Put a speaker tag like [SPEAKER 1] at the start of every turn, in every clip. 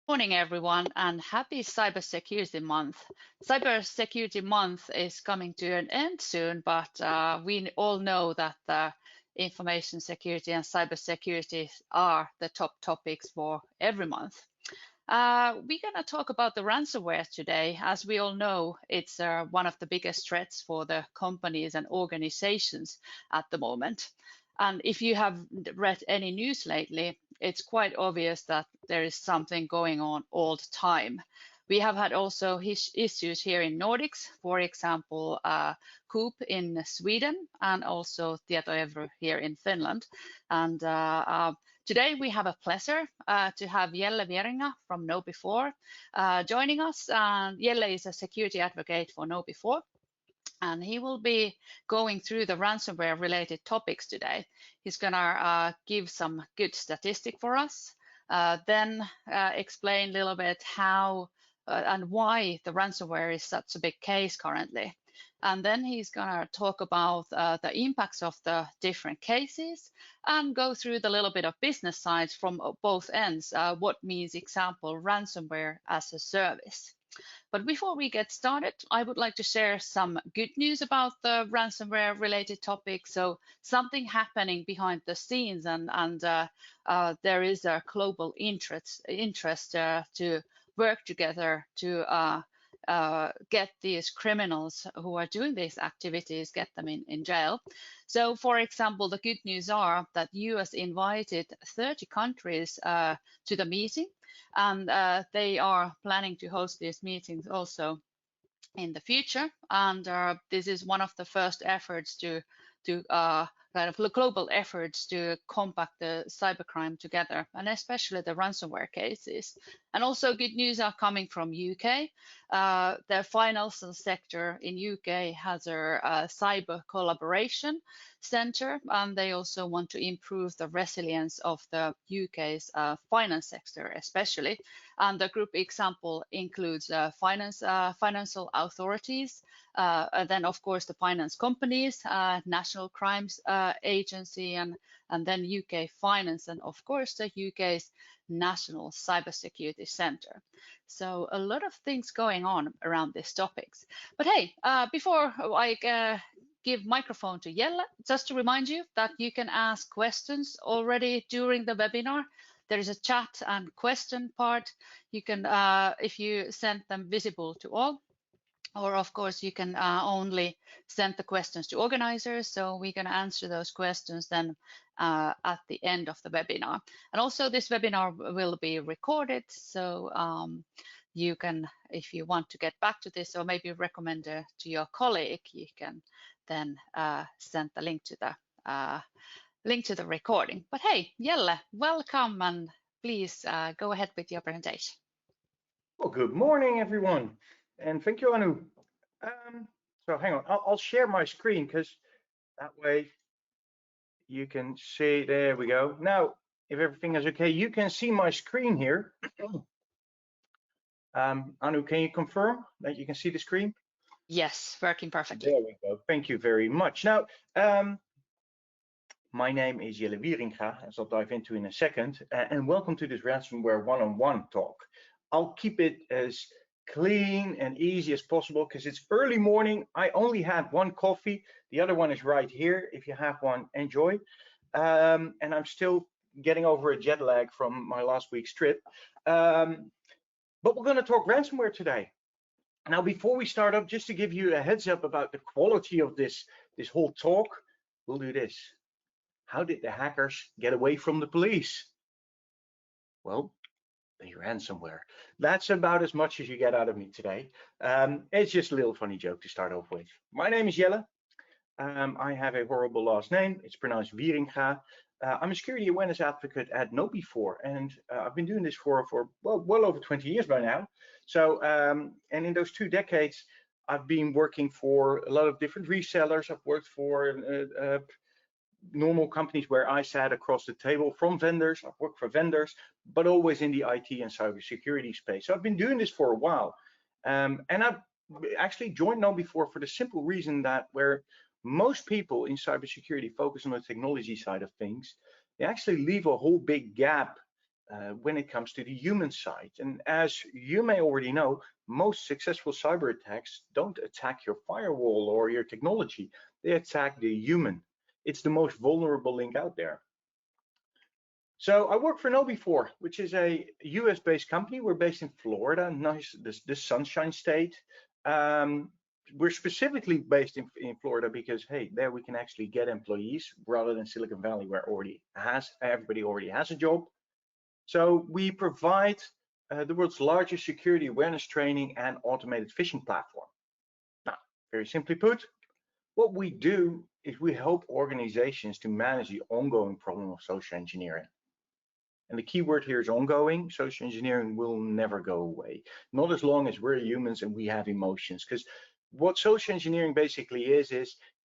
[SPEAKER 1] Morning, everyone, and happy Cybersecurity Month. Cybersecurity Month is coming to an end soon, but we all know that information security and cybersecurity are the top topics for every month. We're going to talk about the ransomware today. As we all know, it's one of the biggest threats for the companies and organizations at the moment. And if you have read any news lately, it's quite obvious that there is something going on all the time. We have had also issues here in Nordics, for example, Coop in Sweden and also Tietoevry here in Finland. And today we have a pleasure to have Jelle Wieringa from KnowBe4 joining us. And Jelle is a security advocate for KnowBe4. And he will be going through the ransomware related topics today. He's gonna give some good statistic for us, then explain a little bit how and why the ransomware is such a big case currently. And then he's gonna talk about the impacts of the different cases and go through the little bit of business sides from both ends, what means example ransomware as a service. But before we get started, I would like to share some good news about the ransomware related topic. So something happening behind the scenes and there is a global interest to work together to get these criminals who are doing these activities, get them in jail. So for example, the good news are that US invited 30 countries to the meeting, and they are planning to host these meetings also in the future. And this is one of the first efforts to kind of global efforts to combat the cybercrime together, and especially the ransomware cases. And also good news are coming from UK. The finance sector in UK has a cyber collaboration center, and they also want to improve the resilience of the UK's finance sector especially. And the group example includes financial authorities, and then of course the finance companies, National Crimes Agency, and then UK Finance, and of course the UK's National Cybersecurity Centre. So a lot of things going on around these topics. But hey, before I give microphone to Jelle, just to remind you that you can ask questions already during the webinar. There is a chat and question part. You can, if you send them visible to all, or of course you can only send the questions to organizers. So we're going to answer those questions then at the end of the webinar. And also this webinar will be recorded. So you can, if you want to get back to this or maybe recommend to your colleague, you can then send the link to the recording. But hey, Jelle, welcome, and please go ahead with your presentation.
[SPEAKER 2] Well, good morning, everyone, and thank you, Anu. So hang on, I'll share my screen because that way you can see. There we go. Now, if everything is okay, you can see my screen here. Anu, can you confirm that you can see the screen?
[SPEAKER 1] Yes, working perfectly.
[SPEAKER 2] There we go. Thank you very much. Now, my name is Jelle Wieringa, as I'll dive into in a second, and welcome to this ransomware one-on-one talk. I'll keep it as clean and easy as possible because it's early morning. I only had one coffee. The other one is right here. If you have one, enjoy. And I'm still getting over a jet lag from my last week's trip. But we're going to talk ransomware today. Now, before we start up, just to give you a heads up about the quality of this whole talk, we'll do this. How did the hackers get away from the police? Well, they ransomware. That's about as much as you get out of me today. It's just a little funny joke to start off with. My name is Jelle. I have a horrible last name. It's pronounced Wieringa. I'm a security awareness advocate at KnowBe4, and I've been doing this for well over 20 years by now. So, and in those 2 decades, I've been working for a lot of different resellers. I've worked for normal companies where I sat across the table from vendors. I've worked for vendors, but always in the IT and cybersecurity space. So I've been doing this for a while. And I've actually joined KnowBe4 for the simple reason that where most people in cybersecurity focus on the technology side of things, they actually leave a whole big gap when it comes to the human side. And as you may already know, most successful cyber attacks don't attack your firewall or your technology. They attack the human. It's the most vulnerable link out there. So I work for KnowBe4, which is a US-based company. We're based in Florida, nice, this sunshine state. We're specifically based in Florida because, hey, there we can actually get employees rather than Silicon Valley, where everybody already has a job. So we provide the world's largest security awareness training and automated phishing platform. Now, very simply put, what we do is we help organizations to manage the ongoing problem of social engineering. And the key word here is ongoing. Social engineering will never go away, not as long as we're humans and we have emotions. Because what social engineering basically is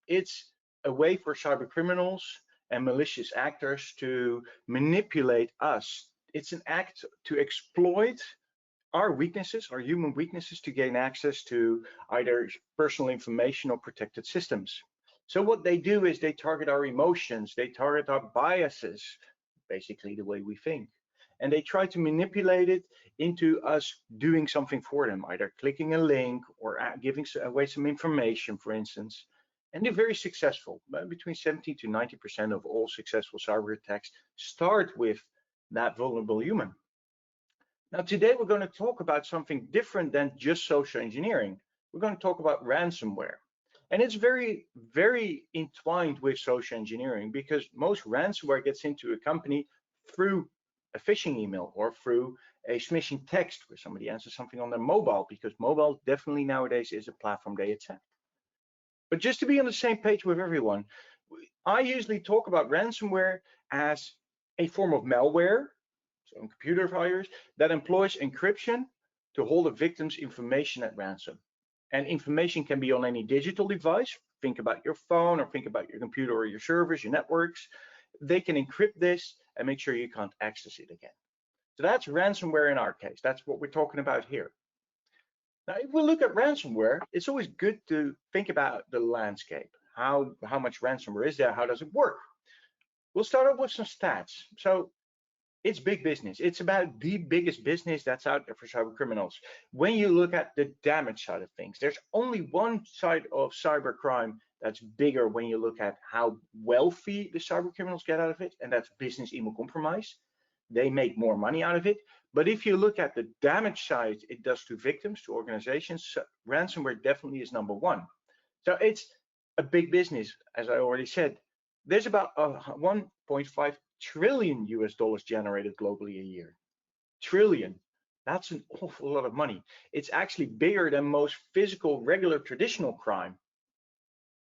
[SPEAKER 2] it's a way for cyber criminals and malicious actors to manipulate us. It's an act to exploit our weaknesses, our human weaknesses, to gain access to either personal information or protected systems. So what they do is they target our emotions, they target our biases, basically the way we think. And they try to manipulate it into us doing something for them, either clicking a link or giving away some information, for instance. And they're very successful. Between 70 to 90% of all successful cyber attacks start with that vulnerable human. Now, today we're going to talk about something different than just social engineering. We're going to talk about ransomware. And it's very, very entwined with social engineering, because most ransomware gets into a company through a phishing email or through a smishing text where somebody answers something on their mobile, because mobile definitely nowadays is a platform they attack. But just to be on the same page with everyone, I usually talk about ransomware as a form of malware, so computer virus, that employs encryption to hold a victim's information at ransom. And information can be on any digital device. Think about your phone, or think about your computer or your servers, your networks. They can encrypt this and make sure you can't access it again. So that's ransomware in our case. That's what we're talking about here. Now, if we look at ransomware, it's always good to think about the landscape. How much ransomware is there? How does it work? We'll start off with some stats. So it's big business. It's about the biggest business that's out there for cyber criminals. When you look at the damage side of things, there's only one side of cybercrime that's bigger when you look at how wealthy the cyber criminals get out of it, and that's business email compromise. They make more money out of it. But if you look at the damage side it does to victims, to organizations, ransomware definitely is number one. So it's a big business, as I already said. There's about 1.5 trillion US dollars generated globally a year. Trillion. That's an awful lot of money. It's actually bigger than most physical, regular, traditional crime.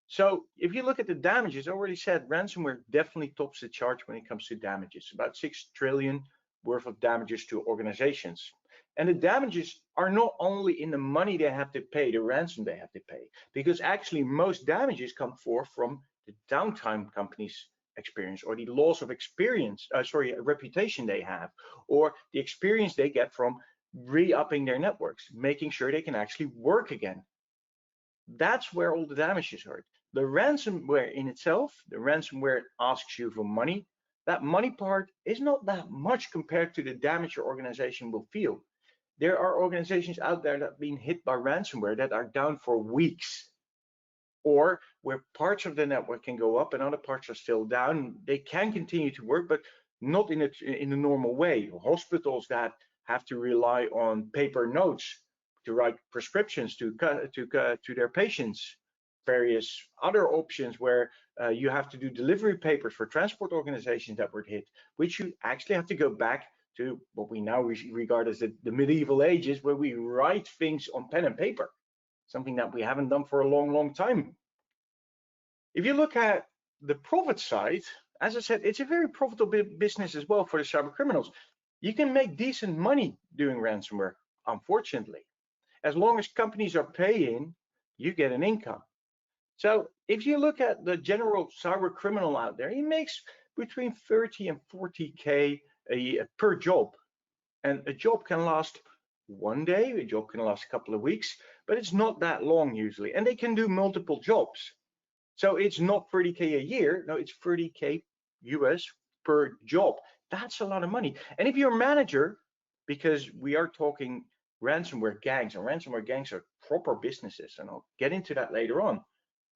[SPEAKER 2] So if you look at the damages, I already said ransomware definitely tops the chart when it comes to damages. About 6 trillion worth of damages to organizations. And the damages are not only in the money they have to pay, the ransom they have to pay, because actually most damages come forth from the downtime companies experience, or the loss of reputation they have, or the experience they get from re-upping their networks, making sure they can actually work again. That's where all the damages are. The ransomware in itself, the ransomware asks you for money. That money part is not that much compared to the damage your organization will feel. There are organizations out there that have been hit by ransomware that are down for weeks, or where parts of the network can go up and other parts are still down. They can continue to work, but not in a normal way. Hospitals that have to rely on paper notes to write prescriptions to their patients. Various other options where you have to do delivery papers for transport organizations that were hit, which you actually have to go back to what we now regard as the medieval ages, where we write things on pen and paper, something that we haven't done for a long, long time. If you look at the profit side, as I said, it's a very profitable business as well for the cyber criminals. You can make decent money doing ransomware, unfortunately. As long as companies are paying, you get an income. So if you look at the general cyber criminal out there, he makes between 30 and 40K per job. And a job can last one day, a job can last a couple of weeks, but it's not that long usually. And they can do multiple jobs. So it's not 30K a year, no, it's 30K US per job. That's a lot of money. And if you're a manager, because we are talking ransomware gangs, and ransomware gangs are proper businesses, and I'll get into that later on,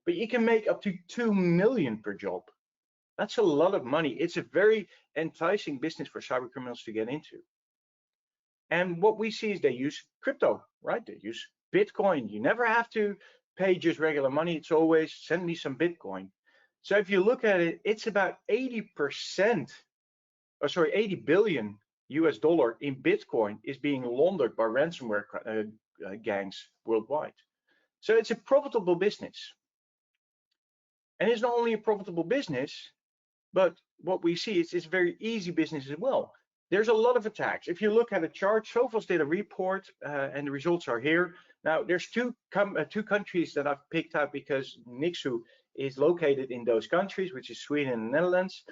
[SPEAKER 2] but you can make up to 2 million per job. That's a lot of money. It's a very enticing business for cyber criminals to get into. And what we see is they use crypto, right? They use Bitcoin. You never have to pay just regular money. It's always send me some Bitcoin. So if you look at it, it's about 80%, or sorry, 80 billion US dollar in Bitcoin is being laundered by ransomware gangs worldwide. So it's a profitable business. And it's not only a profitable business, but what we see is it's a very easy business as well. There's a lot of attacks. If you look at a chart, Sophos did a report, and the results are here. Now, there's two countries that I've picked out because Nixu is located in those countries, which is Sweden and the Netherlands.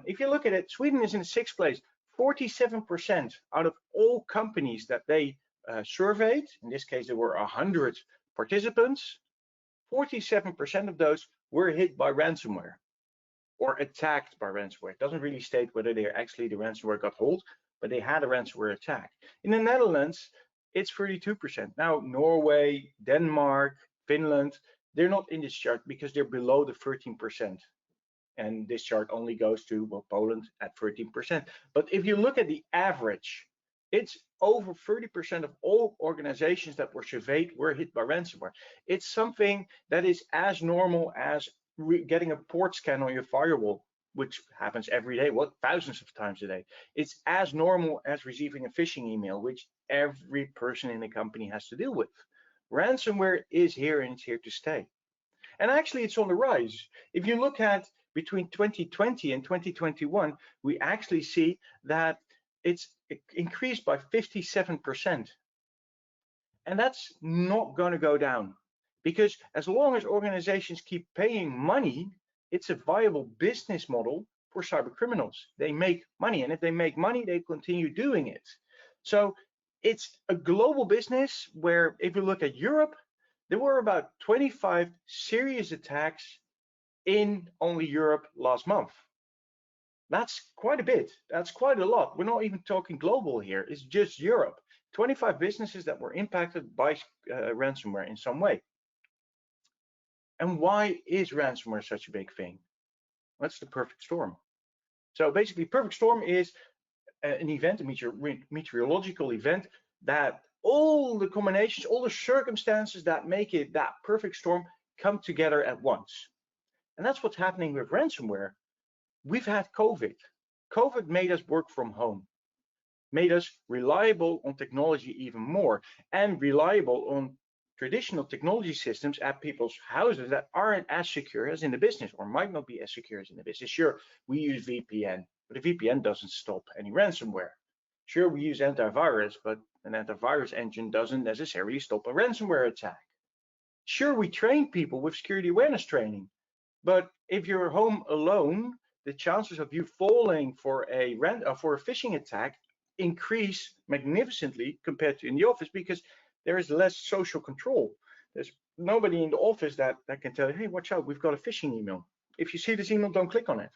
[SPEAKER 2] If you look at it, Sweden is in the 6th place. 47% out of all companies that they surveyed, in this case there were 100 participants, 47% of those were hit by ransomware or attacked by ransomware. It doesn't really state whether they actually the ransomware got hold, but they had a ransomware attack. In the Netherlands, it's 32%. Now, Norway, Denmark, Finland, they're not in this chart because they're below the 13%. And this chart only goes to, well, Poland at 13%. But if you look at the average, it's over 30% of all organizations that were surveyed were hit by ransomware. It's something that is as normal as getting a port scan on your firewall, which happens every day, well, thousands of times a day. It's as normal as receiving a phishing email, which every person in the company has to deal with. Ransomware is here and it's here to stay. And actually, it's on the rise. If you look at between 2020 and 2021, we actually see that it's increased by 57%. And that's not going to go down, because as long as organizations keep paying money, it's a viable business model for cyber criminals. They make money, and if they make money, they continue doing it. So it's a global business where, if you look at Europe, there were about 25 serious attacks in only Europe last month. That's quite a bit. That's quite a lot. We're not even talking global here. It's just Europe. 25 businesses that were impacted by ransomware in some way. And why is ransomware such a big thing? That's the perfect storm. So basically, perfect storm is an event, a meteorological event, that all the combinations, all the circumstances that make it that perfect storm come together at once. And that's what's happening with ransomware. We've had COVID. COVID made us work from home, made us reliable on technology even more, and reliable on traditional technology systems at people's houses that aren't as secure as in the business, or might not be as secure as in the business. Sure, we use VPN, but a VPN doesn't stop any ransomware. Sure, we use antivirus, but an antivirus engine doesn't necessarily stop a ransomware attack. Sure, we train people with security awareness training, but if you're home alone, the chances of you falling for a phishing attack increase magnificently compared to in the office, because there is less social control. There's nobody in the office that can tell you, hey, watch out, we've got a phishing email. If you see this email, don't click on it.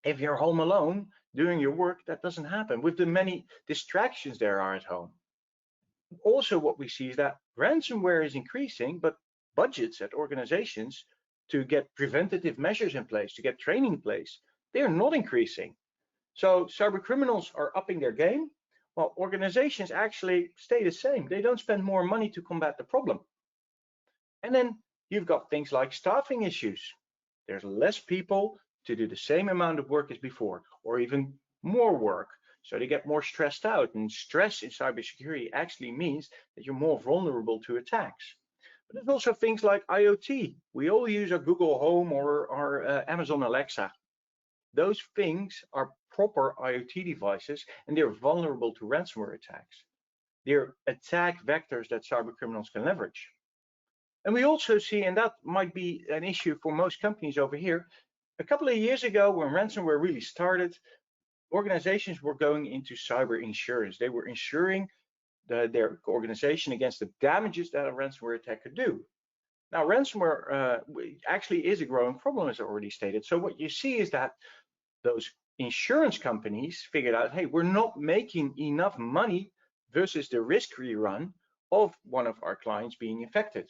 [SPEAKER 2] If you're home alone doing your work, that doesn't happen with the many distractions there are at home. Also, what we see is that ransomware is increasing, but budgets at organizations to get preventative measures in place, to get training in place, they're not increasing. So cyber criminals are upping their game, while organizations actually stay the same. They don't spend more money to combat the problem. And then you've got things like staffing issues. There's less people to do the same amount of work as before, or even more work. So they get more stressed out, and stress in cybersecurity actually means that you're more vulnerable to attacks. But there's also things like IoT. We all use our Google Home or our Amazon Alexa. Those things are proper IoT devices, and they're vulnerable to ransomware attacks. They're attack vectors that cyber criminals can leverage. And we also see, and that might be an issue for most companies over here, a couple of years ago when ransomware really started, organizations were going into cyber insurance. They were insuring their organization against the damages that a ransomware attack could do. Now, ransomware actually is a growing problem, as I already stated. So what you see is that those insurance companies figured out, hey, we're not making enough money versus the risk we run of one of our clients being affected.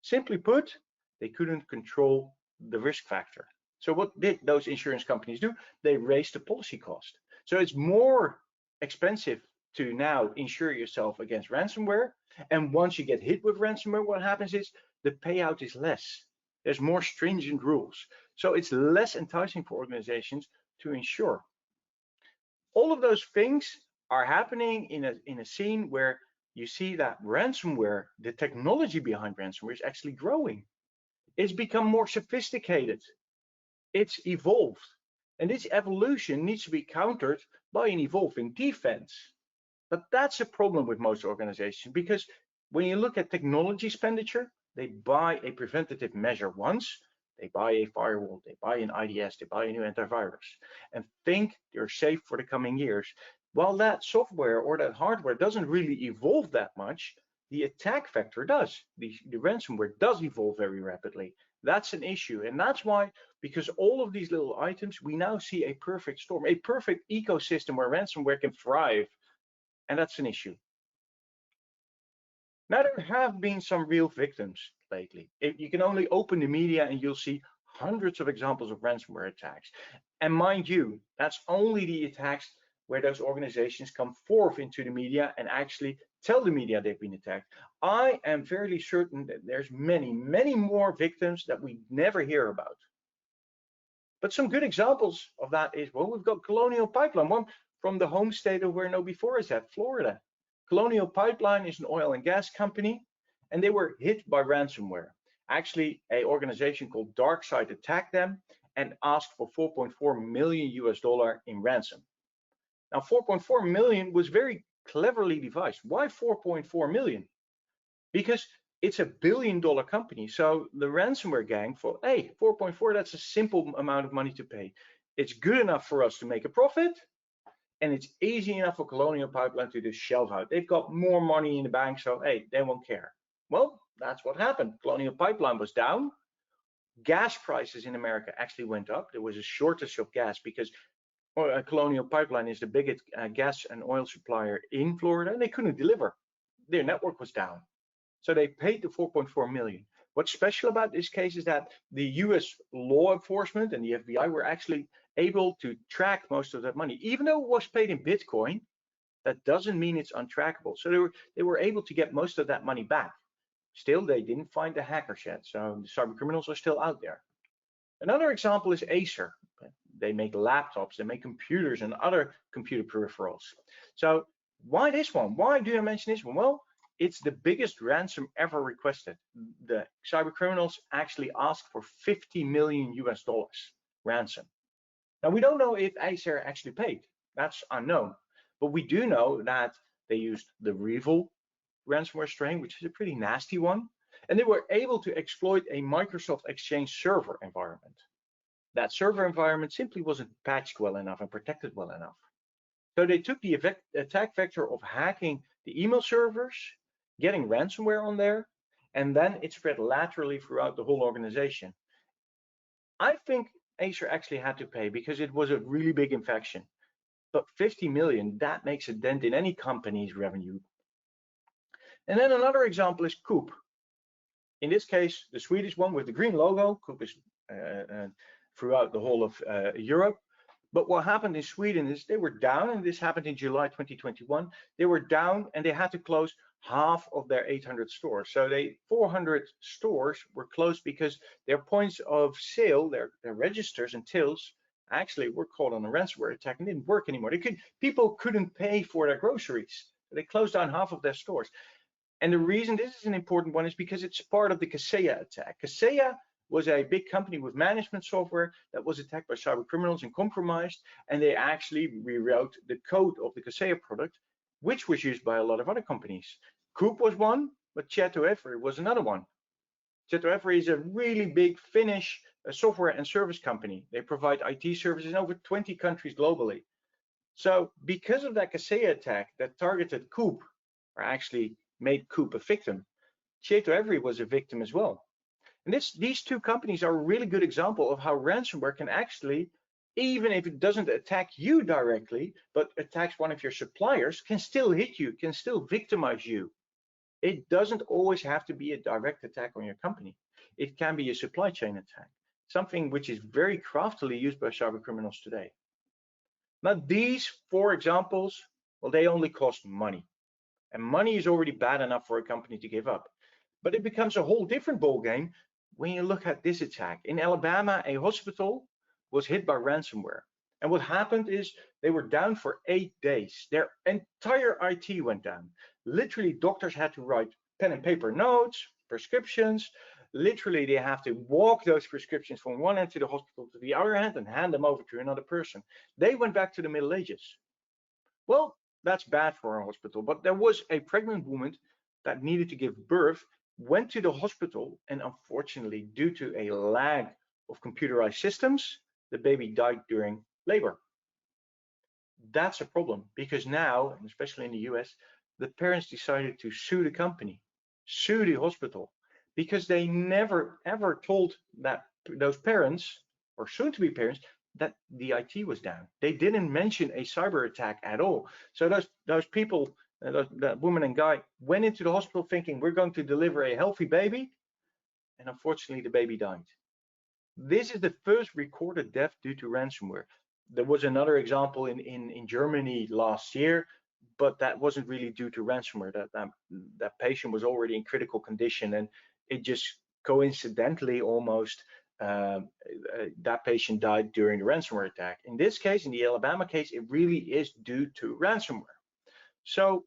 [SPEAKER 2] Simply put, they couldn't control the risk factor. So what did those insurance companies do? They raised the policy cost. So it's more expensive to now insure yourself against ransomware. And once you get hit with ransomware, what happens is the payout is less. There's more stringent rules. So it's less enticing for organizations to insure. All of those things are happening in a scene where you see that ransomware, the technology behind ransomware is actually growing. It's become more sophisticated. It's evolved. And this evolution needs to be countered by an evolving defense. But that's a problem with most organizations, because when you look at technology expenditure, they buy a preventative measure once, they buy a firewall, they buy an IDS, they buy a new antivirus, and think they're safe for the coming years. While that software or that hardware doesn't really evolve that much, the attack vector does. The ransomware does evolve very rapidly. That's an issue. And that's why, because all of these little items, we now see a perfect storm, a perfect ecosystem where ransomware can thrive. And that's an issue. Now, there have been some real victims lately. You can only open the media and you'll see hundreds of examples of ransomware attacks. And mind you, that's only the attacks where those organizations come forth into the media and actually tell the media they've been attacked. I am fairly certain that there's many, many more victims that we never hear about. But some good examples of that is, well, we've got Colonial Pipeline, one from the home state of where KnowBe4 is at, Florida. Colonial Pipeline is an oil and gas company, and they were hit by ransomware. Actually, an organization called DarkSide attacked them and asked for $4.4 million in ransom. Now, 4.4 million was very cleverly devised. Why 4.4 million? Because it's a billion-dollar company. So the ransomware gang thought, hey, 4.4, that's a simple amount of money to pay. It's good enough for us to make a profit, and it's easy enough for Colonial Pipeline to just shelve out. They've got more money in the bank, so hey, they won't care. Well, that's what happened. Colonial Pipeline was down. Gas prices in America actually went up. There was a shortage of gas because Colonial Pipeline is the biggest gas and oil supplier in Florida, and they couldn't deliver. Their network was down. So they paid the 4.4 million. What's special about this case is that the US law enforcement and the FBI were actually able to track most of that money. Even though it was paid in Bitcoin, that doesn't mean it's untrackable. So they were able to get most of that money back. Still, they didn't find the hackers yet, so the cyber criminals are still out there. Another example is Acer. They make laptops, they make computers and other computer peripherals. So why this one? Why do I mention this one? Well, it's the biggest ransom ever requested. The cyber criminals actually asked for $50 million ransom. Now, we don't know if Acer actually paid. That's unknown. But we do know that they used the Revil ransomware strain, which is a pretty nasty one. And they were able to exploit a Microsoft Exchange server environment. That server environment simply wasn't patched well enough and protected well enough. So they took the attack vector of hacking the email servers, getting ransomware on there, and then it spread laterally throughout the whole organization. I think Acer actually had to pay because it was a really big infection. But 50 million, that makes a dent in any company's revenue. And then another example is Coop. In this case, the Swedish one with the green logo. Coop is throughout the whole of Europe. But what happened in Sweden is they were down, and this happened in July 2021. They were down and they had to close half of their 800 stores. So 400 stores were closed because their points of sale, their registers and tills, actually were caught on a ransomware attack and didn't work anymore. People couldn't pay for their groceries. So they closed down half of their stores. And the reason this is an important one is because it's part of the Kaseya attack. Kaseya was a big company with management software that was attacked by cyber criminals and compromised, and they actually rewrote the code of the Kaseya product, which was used by a lot of other companies. Coop was one, but Tietoevry was another one. Tietoevry is a really big Finnish software and service company. They provide IT services in over 20 countries globally. So because of that Kaseya attack that targeted Coop, or actually made Coop a victim, Tietoevry was a victim as well. And these two companies are a really good example of how ransomware can actually even if it doesn't attack you directly, but attacks one of your suppliers, can still hit you, can still victimize you. It doesn't always have to be a direct attack on your company. It can be a supply chain attack, something which is very craftily used by cyber criminals today. Now, these 4 examples, well, they only cost money. And money is already bad enough for a company to give up. But it becomes a whole different ballgame when you look at this attack. In Alabama, a hospital was hit by ransomware. And what happened is they were down for 8 days. Their entire IT went down. Literally, doctors had to write pen and paper notes, prescriptions. Literally, they have to walk those prescriptions from one end to the hospital to the other end and hand them over to another person. They went back to the Middle Ages. Well, that's bad for a hospital, but there was a pregnant woman that needed to give birth, went to the hospital, and unfortunately, due to a lag of computerized systems, the baby died during labor. That's a problem because now, and especially in the US, the parents decided to sue the company, sue the hospital, because they never ever told that those parents or soon to be parents that the IT was down. They didn't mention a cyber attack at all. So those people, that woman and guy, went into the hospital thinking we're going to deliver a healthy baby, and unfortunately the baby died. This is the first recorded death due to ransomware. There was another example in Germany last year, but that wasn't really due to ransomware. That patient was already in critical condition, and it just coincidentally almost that patient died during the ransomware attack. In this case, in the Alabama case, it really is due to ransomware. So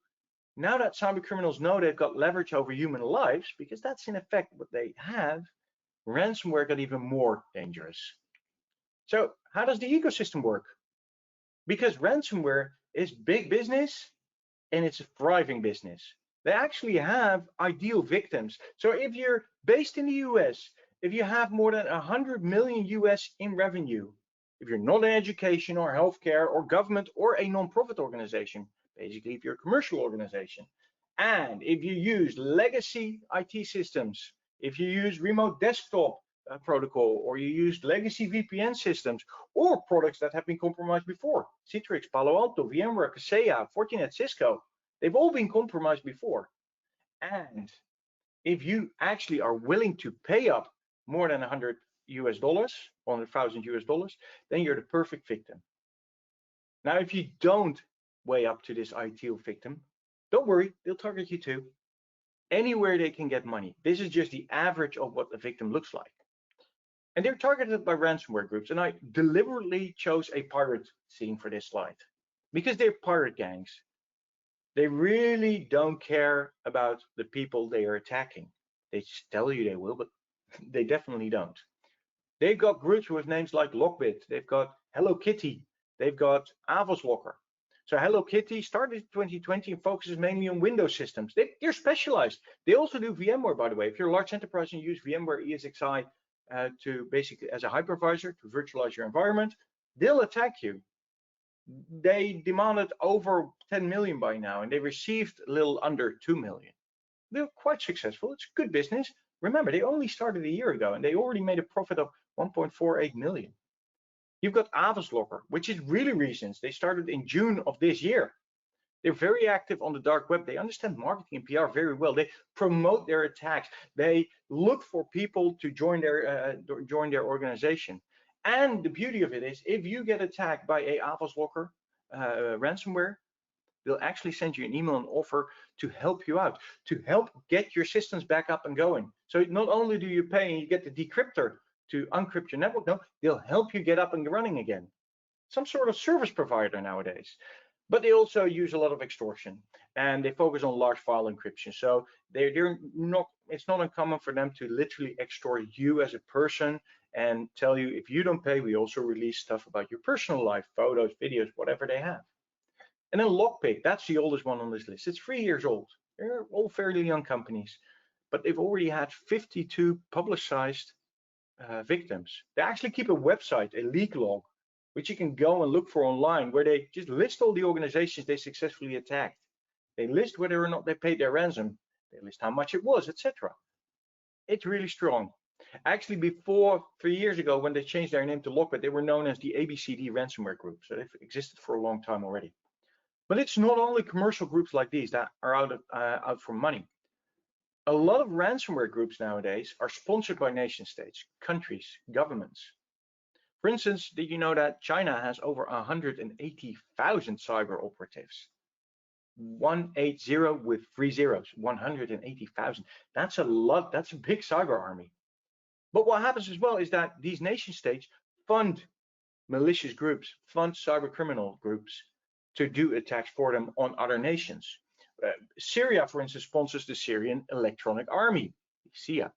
[SPEAKER 2] now that cyber criminals know they've got leverage over human lives, because that's in effect what they have, ransomware got even more dangerous. So how does the ecosystem work? Because ransomware is big business and it's a thriving business. They actually have ideal victims. So if you're based in the US, if you have more than 100 million US in revenue, if you're not in education or healthcare or government or a non-profit organization, basically if you're a commercial organization, and if you use legacy IT systems, if you use remote desktop protocol, or you use legacy VPN systems, or products that have been compromised before, Citrix, Palo Alto, VMware, Kaseya, Fortinet, Cisco, they've all been compromised before. And if you actually are willing to pay up more than $100 US, 100,000 US dollars, then you're the perfect victim. Now, if you don't weigh up to this ideal victim, don't worry, they'll target you too. Anywhere they can get money. This is just the average of what the victim looks like. And they're targeted by ransomware groups. And I deliberately chose a pirate scene for this slide because they're pirate gangs. They really don't care about the people they are attacking. They tell you they will, but they definitely don't. They've got groups with names like Lockbit. They've got Hello Kitty. They've got Avos Locker. So Hello Kitty started in 2020 and focuses mainly on Windows systems. They're specialized. They also do VMware, by the way. If you're a large enterprise and you use VMware ESXi to basically as a hypervisor to virtualize your environment, they'll attack you. They demanded over 10 million by now, and they received a little under 2 million. They're quite successful. It's good business. Remember, they only started a year ago, and they already made a profit of 1.48 million. You've got Avos Locker, which is really recent. They started in June of this year. They're very active on the dark web. They understand marketing and PR very well. They promote their attacks. They look for people to join their organization. And the beauty of it is, if you get attacked by a Avos Locker ransomware, they'll actually send you an email and offer to help you out, to help get your systems back up and going. So not only do you pay and you get the decryptor to uncrypt your network, no, they'll help you get up and running again. Some sort of service provider nowadays. But they also use a lot of extortion, and they focus on large file encryption. So it's not uncommon for them to literally extort you as a person and tell you, if you don't pay, we also release stuff about your personal life, photos, videos, whatever they have. And then Lockpick, that's the oldest one on this list. It's 3 years old. They're all fairly young companies, but they've already had 52 publicized victims. They actually keep a website, a leak log, which you can go and look for online, where they just list all the organizations they successfully attacked. They list whether or not they paid their ransom. They list how much it was, etc. It's really strong. Actually, before 3 years ago, when they changed their name to Lockbit, they were known as the ABCD Ransomware Group. So they've existed for a long time already. But it's not only commercial groups like these that are out for money. A lot of ransomware groups nowadays are sponsored by nation states, countries, governments. For instance, did you know that China has over 180,000 cyber operatives? 180 with 3 zeros, 180,000. That's a lot, that's a big cyber army. But what happens as well is that these nation states fund malicious groups, fund cyber criminal groups to do attacks for them on other nations. Syria, for instance, sponsors the Syrian Electronic Army, SIA.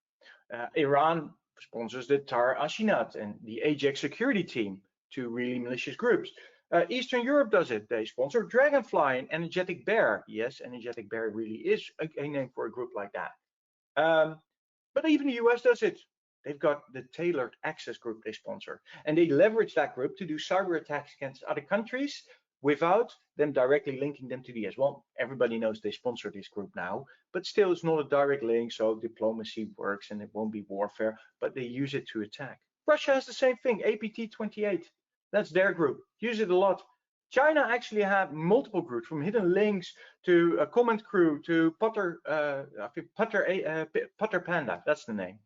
[SPEAKER 2] Iran sponsors the Tar Ashinat and the Ajax security team, two really malicious groups. Eastern Europe does it. They sponsor Dragonfly and Energetic Bear. Yes, Energetic Bear really is a name for a group like that. But even the US does it. They've got the Tailored Access group they sponsor, and they leverage that group to do cyber attacks against other countries without them directly linking them to the US. Well, everybody knows they sponsor this group now, but still it's not a direct link, so diplomacy works and it won't be warfare, but they use it to attack. Russia has the same thing, APT28. That's their group, use it a lot. China actually have multiple groups, from hidden links to a comment crew to Putter Panda, that's the name.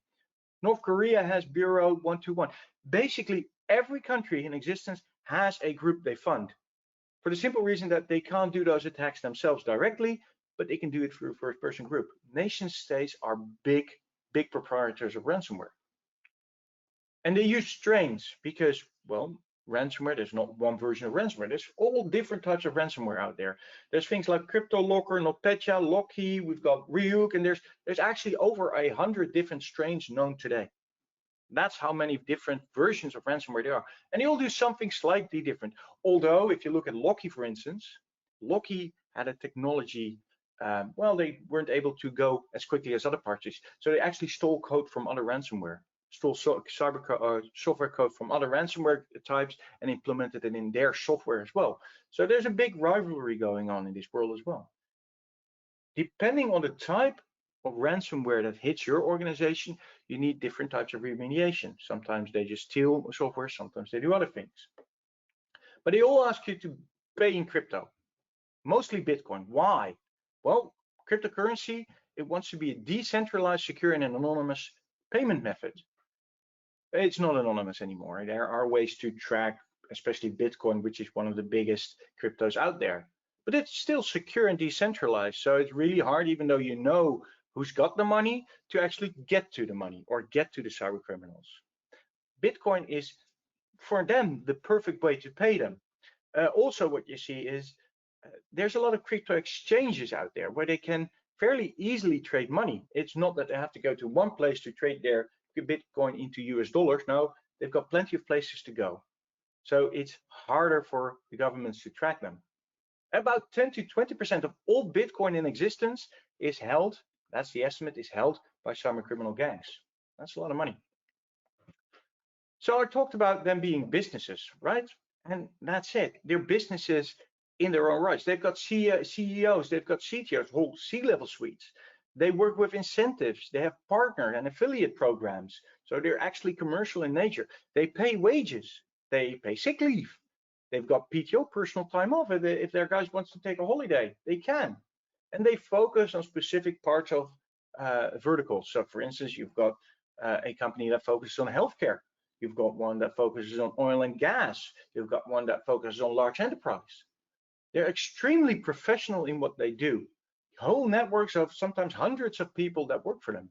[SPEAKER 2] North Korea has Bureau 121. Basically, every country in existence has a group they fund, for the simple reason that they can't do those attacks themselves directly, but they can do it through a first-person group. Nation states are big proprietors of ransomware. And they use strains because, well, ransomware, there's not one version of ransomware. There's all different types of ransomware out there. There's things like CryptoLocker, NotPetya, Locky, we've got Ryuk, and there's actually over 100 different strains known today. That's how many different versions of ransomware there are. And they all do something slightly different. Although, if you look at Locky, for instance, Locky had a technology, well, they weren't able to go as quickly as other parties. So they actually stole code from other ransomware, stole software code from other ransomware types and implemented it in their software as well. So there's a big rivalry going on in this world as well. Depending on the type of ransomware that hits your organization, you need different types of remediation. Sometimes they just steal software, sometimes they do other things. But they all ask you to pay in crypto, mostly Bitcoin. Why? Well, cryptocurrency, it wants to be a decentralized, secure, and an anonymous payment method. It's not anonymous anymore. There are ways to track, especially Bitcoin, which is one of the biggest cryptos out there. But it's still secure and decentralized. So it's really hard, even though you know who's got the money, to actually get to the money or get to the cyber criminals. Bitcoin is, for them, the perfect way to pay them. Also, what you see is there's a lot of crypto exchanges out there where they can fairly easily trade money. It's not that they have to go to one place to trade their Bitcoin into US dollars. No, they've got plenty of places to go. So it's harder for the governments to track them. About 10 to 20% of all Bitcoin in existence is held, that's the estimate, is held by cyber criminal gangs. That's a lot of money. So I talked about them being businesses, right? And that's it. They're businesses in their own rights. They've got CEOs, they've got CTOs, whole C-level suites. They work with incentives. They have partner and affiliate programs. So they're actually commercial in nature. They pay wages. They pay sick leave. They've got PTO, personal time off. If their guys wants to take a holiday, they can. And they focus on specific parts of verticals. So for instance, you've got a company that focuses on healthcare. You've got one that focuses on oil and gas. You've got one that focuses on large enterprise. They're extremely professional in what they do. Whole networks of sometimes hundreds of people that work for them.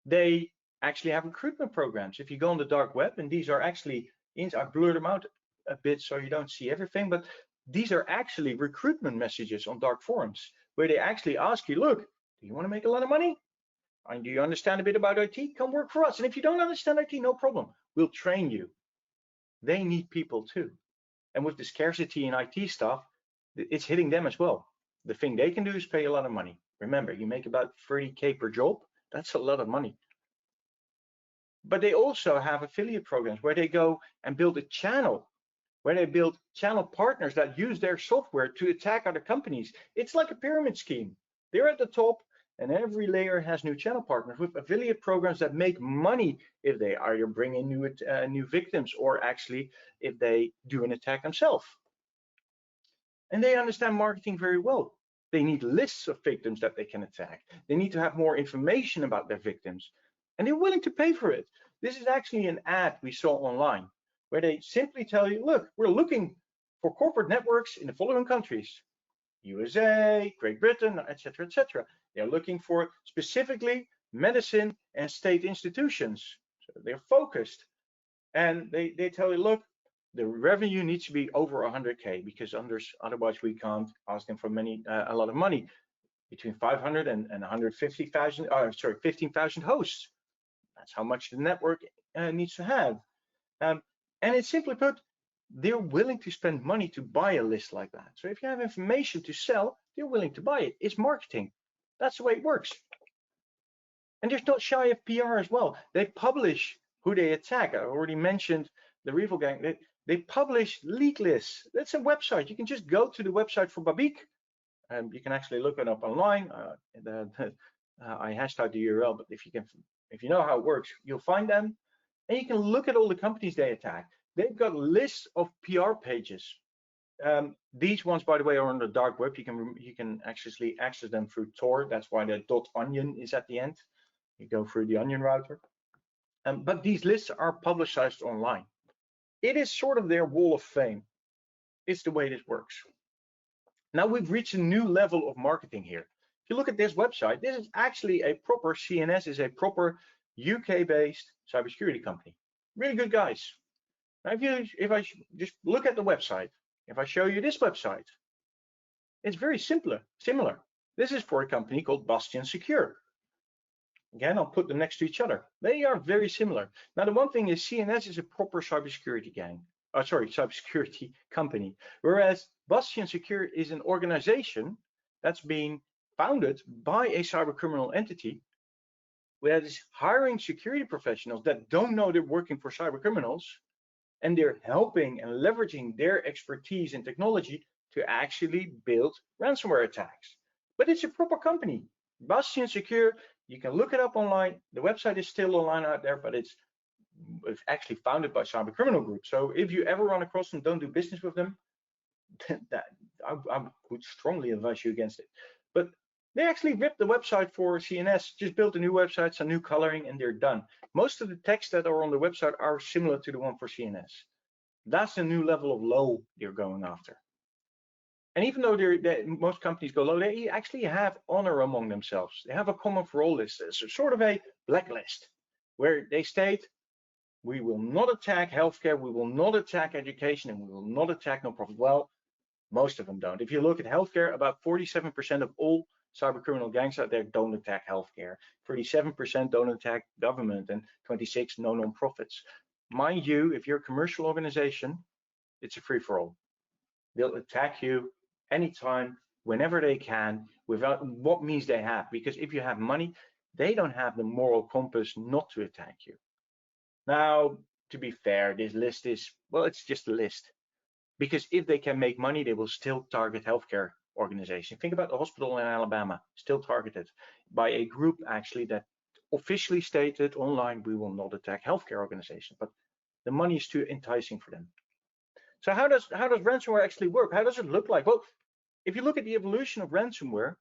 [SPEAKER 2] They actually have recruitment programs. If you go on the dark web, and these are actually, I blurred them out a bit so you don't see everything, but these are actually recruitment messages on dark forums where they actually ask you, look, do you want to make a lot of money? And do you understand a bit about IT? Come work for us. And if you don't understand IT, no problem. We'll train you. They need people too. And with the scarcity in IT stuff, it's hitting them as well. The thing they can do is pay a lot of money. Remember, you make about 30K per job. That's a lot of money. But they also have affiliate programs where they go and build a channel, where they build channel partners that use their software to attack other companies. It's like a pyramid scheme. They're at the top And every layer has new channel partners with affiliate programs that make money if they either bring in new victims or actually if they do an attack themselves. And they understand marketing very well. They need lists of victims that they can attack. They need to have more information about their victims, and they're willing to pay for it. This is actually an ad we saw online where they simply tell you, look, we're looking for corporate networks in the following countries: USA, Great Britain, etc., etc. They're looking for specifically medicine and state institutions. So they're focused. And they tell you, look, the revenue needs to be over 100K because otherwise we can't ask them for a lot of money. Between 500 and 150,000, 15,000 hosts. That's how much the network needs to have. And it's simply put, they're willing to spend money to buy a list like that. So if you have information to sell, they're willing to buy it. It's marketing. That's the way it works. And they're not shy of PR as well. They publish who they attack. I already mentioned the Revel Gang. They publish leak lists. That's a website. You can just go to the website for Babik. You can actually look it up online. I hashed out the URL, but if you know how it works, you'll find them. And you can look at all the companies they attack. They've got lists of PR pages. These ones, by the way, are on the dark web. You can actually access them through Tor. That's why the .onion is at the end. You go through the onion router. But these lists are publicized online. It is sort of their wall of fame. It's the way this works. Now we've reached a new level of marketing here. If you look at this website, this is actually a proper CNS, is a proper UK-based cybersecurity company. Really good guys. Now, if I just look at the website, if I show you this website, it's very similar. This is for a company called Bastion Secure. Again, I'll put them next to each other. They are very similar. Now, the one thing is CNS is a proper cybersecurity cybersecurity company, whereas Bastion Secure is an organization that's being founded by a cybercriminal entity that is hiring security professionals that don't know they're working for cybercriminals, and they're helping and leveraging their expertise in technology to actually build ransomware attacks. But it's a proper company. Bastion Secure, you can look it up online. The website is still online out there, but it's actually founded by Cybercriminal Groups. So if you ever run across them, don't do business with them. I would strongly advise you against it. But they actually ripped the website for CNS, just built a new website, some new coloring, and they're done. Most of the text that are on the website are similar to the one for CNS. That's the new level of low they're going after. And even though most companies go low, they actually have honor among themselves. They have a common for all list. It's sort of a blacklist where they state, we will not attack healthcare, we will not attack education, and we will not attack non-profit. Well, most of them don't. If you look at healthcare, about 47% of all cybercriminal gangs out there don't attack healthcare. 37% don't attack government, and 26% no non-profits. Mind you, if you're a commercial organization, it's a free-for-all. They'll attack you anytime, whenever they can, without what means they have. Because if you have money, they don't have the moral compass not to attack you. Now, to be fair, this list is, well, it's just a list. Because if they can make money, they will still target healthcare organizations. Think about the hospital in Alabama, still targeted by a group actually that officially stated online, we will not attack healthcare organizations, but the money is too enticing for them. So how does ransomware actually work? How does it look like? Well, if you look at the evolution of ransomware,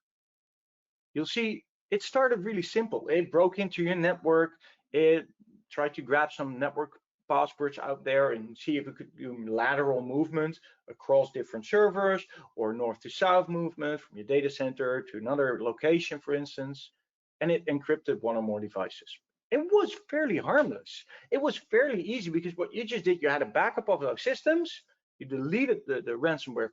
[SPEAKER 2] you'll see it started really simple. It broke into your network. It tried to grab some network passwords out there and see if it could do lateral movement across different servers or north to south movement from your data center to another location, for instance, and it encrypted one or more devices. It was fairly harmless. It was fairly easy because what you just did, you had a backup of those systems, you deleted the ransomware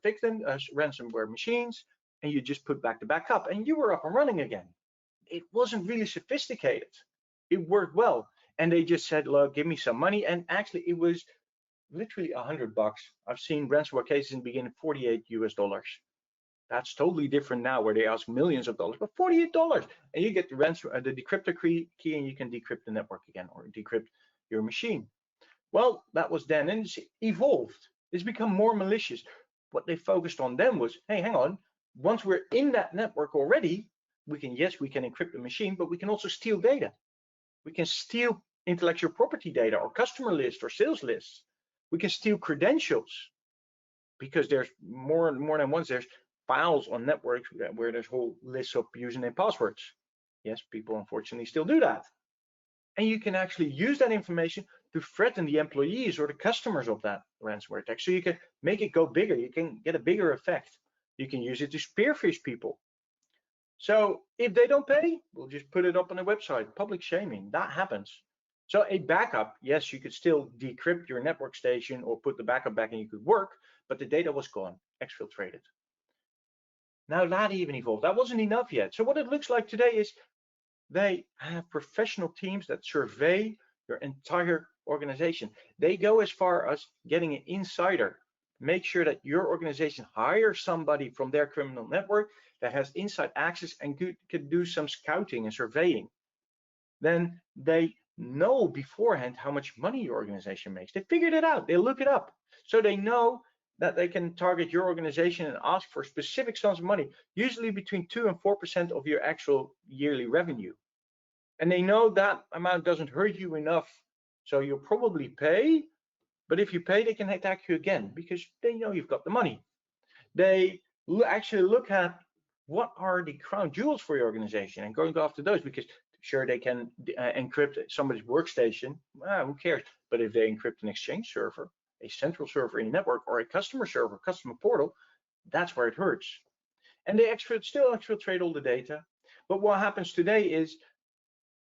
[SPEAKER 2] ransomware machines, and you just put back the backup and you were up and running again. It wasn't really sophisticated. It worked well. And they just said, look, give me some money. And actually, it was literally $100. I've seen ransomware cases in the beginning, $48 US. That's totally different now, where they ask millions of dollars, but $48, and you get the decryptor key, and you can decrypt the network again or decrypt your machine. Well, that was then, and it's evolved. It's become more malicious. What they focused on then was, hey, hang on, once we're in that network already, we can encrypt the machine, but we can also steal data. We can steal intellectual property data or customer lists or sales lists. We can steal credentials because there's more than once. There's files on networks where there's whole lists of username passwords. Yes, people unfortunately still do that. And you can actually use that information to threaten the employees or the customers of that ransomware attack. So you can make it go bigger. You can get a bigger effect. You can use it to spearfish people. So if they don't pay, we'll just put it up on the website. Public shaming, that happens. So a backup, yes, you could still decrypt your network station or put the backup back and you could work, but the data was gone, exfiltrated. Now that even evolved. That wasn't enough yet. So what it looks like today is they have professional teams that survey your entire organization. They go as far as getting an insider, make sure that your organization hires somebody from their criminal network that has inside access and could do some scouting and surveying. Then they know beforehand how much money your organization makes. They figured it out. They look it up. So they know that they can target your organization and ask for specific sums of money, usually between 2 and 4% of your actual yearly revenue. And they know that amount doesn't hurt you enough. So you'll probably pay, but if you pay, they can attack you again because they know you've got the money. They actually look at what are the crown jewels for your organization and going after those, because sure, they can encrypt somebody's workstation. Who cares? But if they encrypt an Exchange server, a central server in a network, or a customer server, customer portal, that's where it hurts. And they still exfiltrate all the data. But what happens today is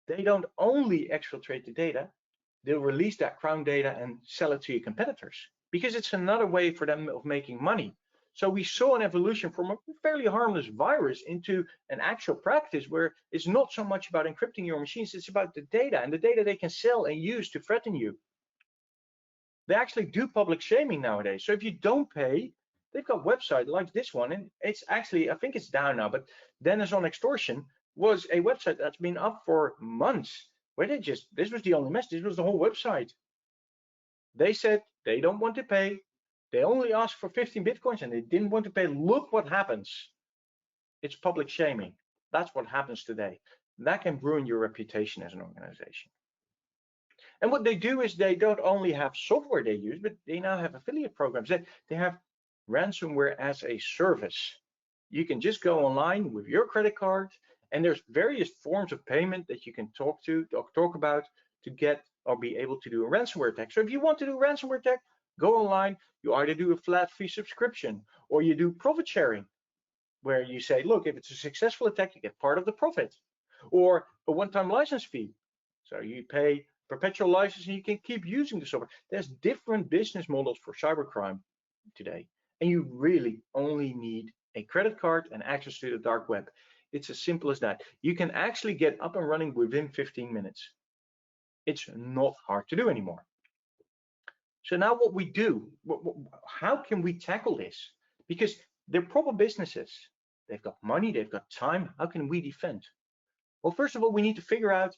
[SPEAKER 2] they don't only exfiltrate the data, they'll release that crown data and sell it to your competitors because it's another way for them of making money. So we saw an evolution from a fairly harmless virus into an actual practice where it's not so much about encrypting your machines, it's about the data and the data they can sell and use to threaten you. They actually do public shaming nowadays. So if you don't pay, they've got websites like this one, and it's actually, I think it's down now, but Dennis on Extortion was a website that's been up for months where this was the only message, this was the whole website. They said they don't want to pay. They only asked for 15 Bitcoins and they didn't want to pay. Look what happens. It's public shaming. That's what happens today. That can ruin your reputation as an organization. And what they do is they don't only have software they use, but they now have affiliate programs. They have ransomware as a service. You can just go online with your credit card, and there's various forms of payment that you can talk about to get or be able to do a ransomware attack. So if you want to do a ransomware attack, go online. You either do a flat fee subscription or you do profit sharing, where you say, look, if it's a successful attack, you get part of the profit, or a one-time license fee. So you pay perpetual license and you can keep using the software. There's different business models for cybercrime today, and you really only need a credit card and access to the dark web. It's as simple as that. You can actually get up and running within 15 minutes. It's not hard to do anymore. So now what we do, how can we tackle this? Because they're proper businesses. They've got money, they've got time. How can we defend? Well, first of all, we need to figure out,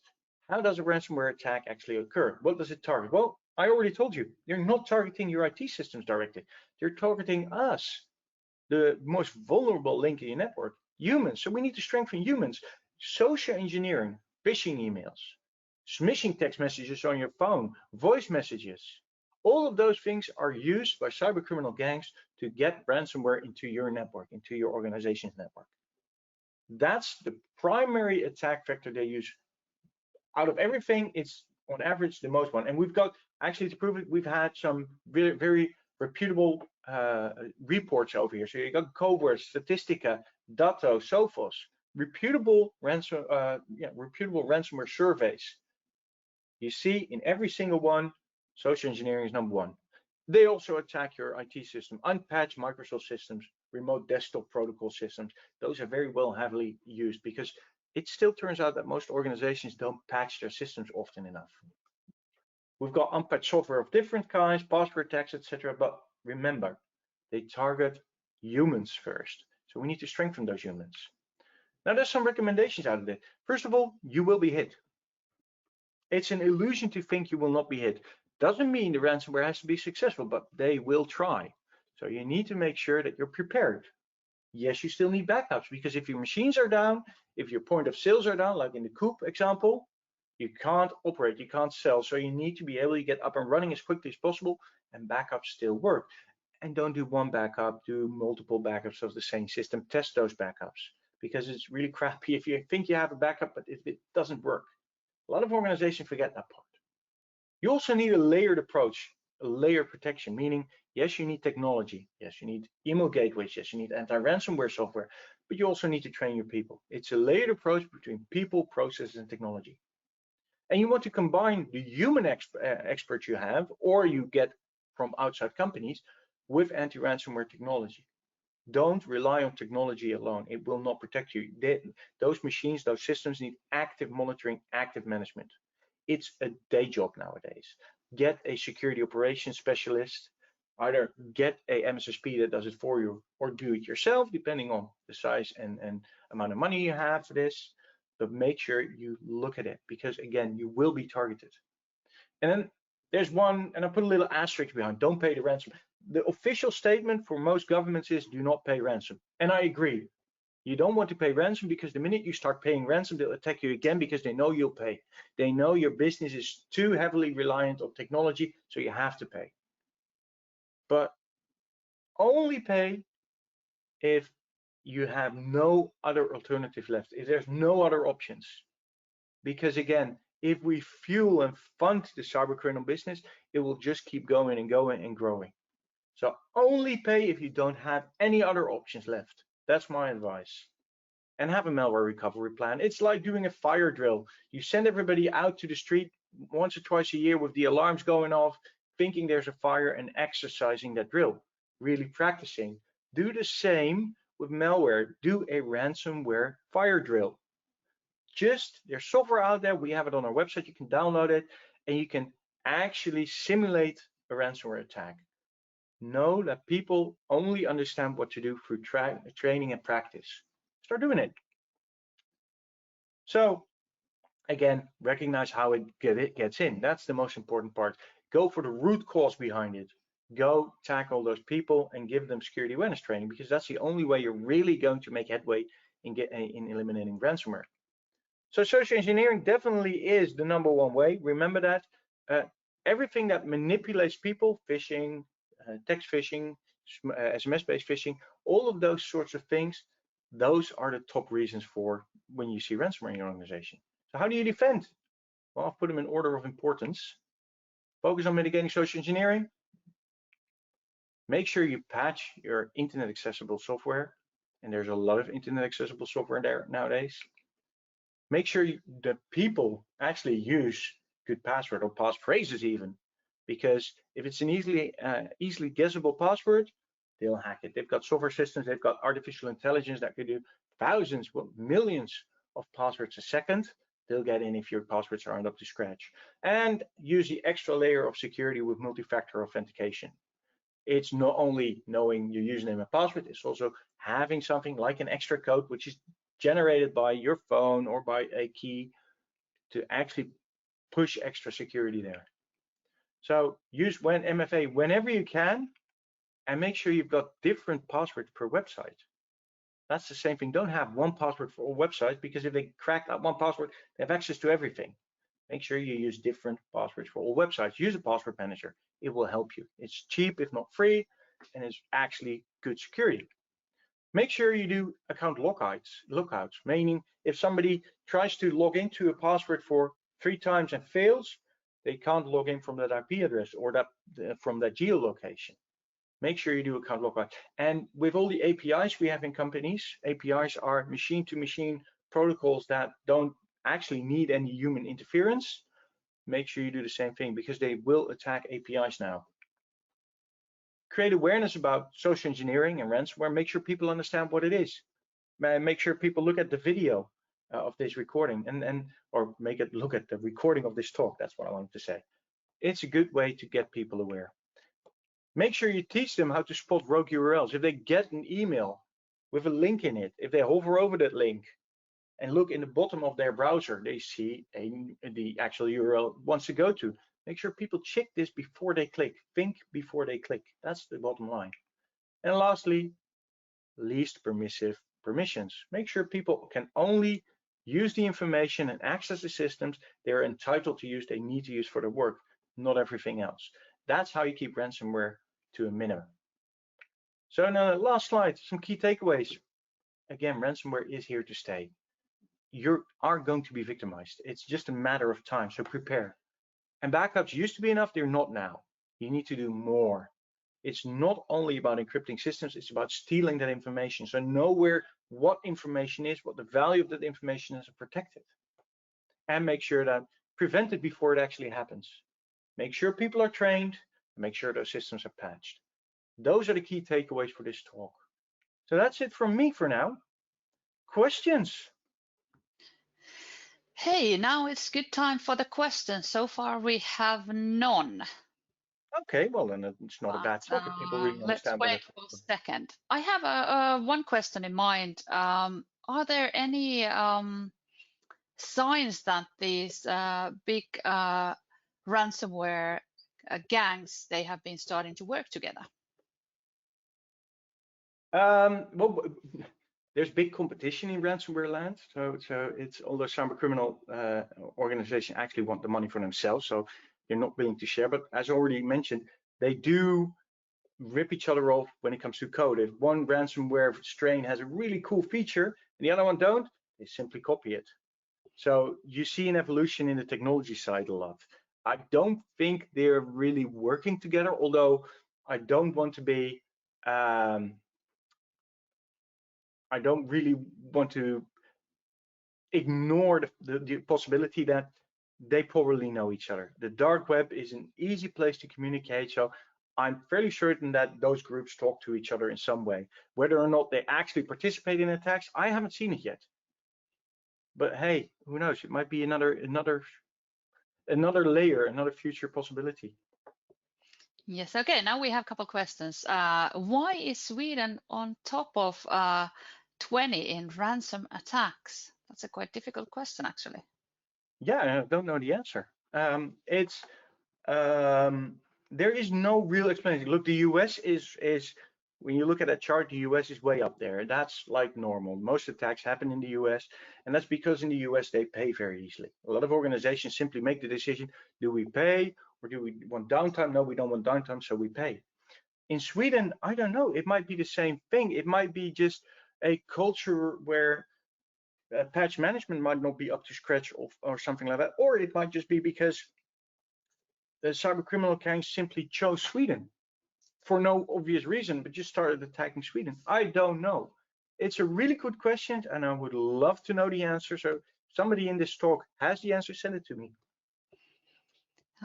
[SPEAKER 2] how does a ransomware attack actually occur? What does it target? Well, I already told you, they're not targeting your IT systems directly. They're targeting us, the most vulnerable link in your network, humans. So we need to strengthen humans. Social engineering, phishing emails, smishing text messages on your phone, voice messages. All of those things are used by cybercriminal gangs to get ransomware into your network, into your organization's network. That's the primary attack vector they use. Out of everything, it's on average the most one. And we've got, actually to prove it, we've had some very, very reputable reports over here. So you got Covert, Statistica, Datto, Sophos, reputable ransomware surveys. You see in every single one, social engineering is number one. They also attack your IT system, unpatched Microsoft systems, remote desktop protocol systems. Those are very well heavily used because it still turns out that most organizations don't patch their systems often enough. We've got unpatched software of different kinds, password attacks, etc. But remember, they target humans first. So we need to strengthen those humans. Now there's some recommendations out of it. First of all, you will be hit. It's an illusion to think you will not be hit. Doesn't mean the ransomware has to be successful, but they will try. So you need to make sure that you're prepared. Yes, you still need backups, because if your machines are down, if your point of sales are down, like in the Coop example, you can't operate, you can't sell. So you need to be able to get up and running as quickly as possible, and backups still work. And don't do one backup, do multiple backups of the same system. Test those backups, because it's really crappy if you think you have a backup, but if it doesn't work. A lot of organizations forget that part. You also need a layered approach, a layered protection, meaning, yes, you need technology. Yes, you need email gateways. Yes, you need anti-ransomware software, but you also need to train your people. It's a layered approach between people, processes, and technology. And you want to combine the human experts you have, or you get from outside companies, with anti-ransomware technology. Don't rely on technology alone. It will not protect you. Those machines, those systems need active monitoring, active management. It's a day job nowadays. Get a security operations specialist, either get a MSSP that does it for you, or do it yourself, depending on the size and amount of money you have for this. But make sure you look at it, because again, you will be targeted. And then there's one, and I put a little asterisk behind, don't pay the ransom. The official statement for most governments is do not pay ransom. And I agree. You don't want to pay ransom, because the minute you start paying ransom, they'll attack you again, because they know you'll pay. They know your business is too heavily reliant on technology, so you have to pay. But only pay if you have no other alternative left, if there's no other options. Because again, if we fuel and fund the cybercriminal business, it will just keep going and going and growing. So only pay if you don't have any other options left. That's my advice. And have a malware recovery plan. It's like doing a fire drill. You send everybody out to the street once or twice a year with the alarms going off, thinking there's a fire, and exercising that drill, really practicing. Do the same with malware. Do a ransomware fire drill. There's software out there. We have it on our website. You can download it, and you can actually simulate a ransomware attack. Know that people only understand what to do through training and practice. Start doing it. So again, recognize how it gets in. That's the most important part. Go for the root cause behind it. Go tackle those people and give them security awareness training, because that's the only way you're really going to make headway in eliminating ransomware. So social engineering definitely is the #1 way. Remember that. Everything that manipulates people, phishing, text phishing, SMS-based phishing, all of those sorts of things, those are the top reasons for when you see ransomware in your organization. So how do you defend? Well, I've put them in order of importance. Focus on mitigating social engineering. Make sure you patch your internet accessible software. And there's a lot of internet accessible software there nowadays. Make sure that people actually use good password or passphrases even, because if it's an easily guessable password, they'll hack it. They've got software systems, they've got artificial intelligence that could do thousands, well, millions of passwords a second. They'll get in if your passwords aren't up to scratch. And use the extra layer of security with multi-factor authentication. It's not only knowing your username and password, it's also having something like an extra code, which is generated by your phone or by a key, to actually push extra security there. So use MFA whenever you can, and make sure you've got different passwords per website. That's the same thing. Don't have one password for all websites, because if they crack that one password, they have access to everything. Make sure you use different passwords for all websites. Use a password manager. It will help you. It's cheap, if not free, and it's actually good security. Make sure you do account lookouts, meaning if somebody tries to log into a password for 3 times and fails, they can't log in from that IP address or from that geolocation. Make sure you do account lookout. And with all the APIs we have in companies, APIs are machine-to-machine protocols that don't actually need any human interference. Make sure you do the same thing, because they will attack APIs now. Create awareness about social engineering and ransomware. Make sure people understand what it is. Make sure people look at the video of this recording, or make it look at the recording of this talk. That's what I wanted to say. It's a good way to get people aware. Make sure you teach them how to spot rogue URLs. If they get an email with a link in it, if they hover over that link and look in the bottom of their browser, they see the actual URL wants to go to. Make sure people check this before they click. Think before they click. That's the bottom line. And lastly, least permissive permissions. Make sure people can only use the information and access the systems they're entitled to use, they need to use for their work, not everything else. That's how you keep ransomware to a minimum. So now the last slide, some key takeaways. Again, ransomware is here to stay. You are going to be victimized. It's just a matter of time, so prepare. And backups used to be enough, they're not now. You need to do more. It's not only about encrypting systems, it's about stealing that information. So know what information is, what the value of that information is, and protect it. And make sure that prevent it before it actually happens. Make sure people are trained, and make sure those systems are patched. Those are the key takeaways for this talk. So that's it from me for now. Questions?
[SPEAKER 1] Hey, now it's good time for the questions. So far we have none.
[SPEAKER 2] Okay, well then it's not a bad talk if people really
[SPEAKER 1] Let's
[SPEAKER 2] understand what
[SPEAKER 1] wait for a second. I have one question in mind. Are there any signs that these big ransomware gangs, they have been starting to work together?
[SPEAKER 2] Well, there's big competition in ransomware land. So it's although cyber criminal organizations actually want the money for themselves, so they're not willing to share. But as already mentioned, they do rip each other off when it comes to code. If one ransomware strain has a really cool feature and the other one don't, they simply copy it. So you see an evolution in the technology side a lot. I don't think they're really working together, although I don't want to be I don't really want to ignore the possibility that they probably know each other. The dark web is an easy place to communicate, so I'm fairly certain that those groups talk to each other in some way. Whether or not they actually participate in attacks, I haven't seen it yet. But hey, who knows? It might be another layer, another future possibility.
[SPEAKER 1] Yes, okay, now we have a couple questions. Why is Sweden on top of 20 in ransom attacks? That's a quite difficult question, actually.
[SPEAKER 2] Yeah, I don't know the answer. There is no real explanation. Look, the US is when you look at that chart, the US is way up there. That's like normal. Most attacks happen in the US, and that's because in the US they pay very easily. A lot of organizations simply make the decision: do we pay or do we want downtime? No, we don't want downtime, so we pay. In Sweden, I don't know. It might be the same thing. It might be just a culture where patch management might not be up to scratch or something like that, or it might just be because the cyber criminal gangs simply chose Sweden for no obvious reason, but just started attacking Sweden. I don't know. It's a really good question, and I would love to know the answer. So if somebody in this talk has the answer, send it to me.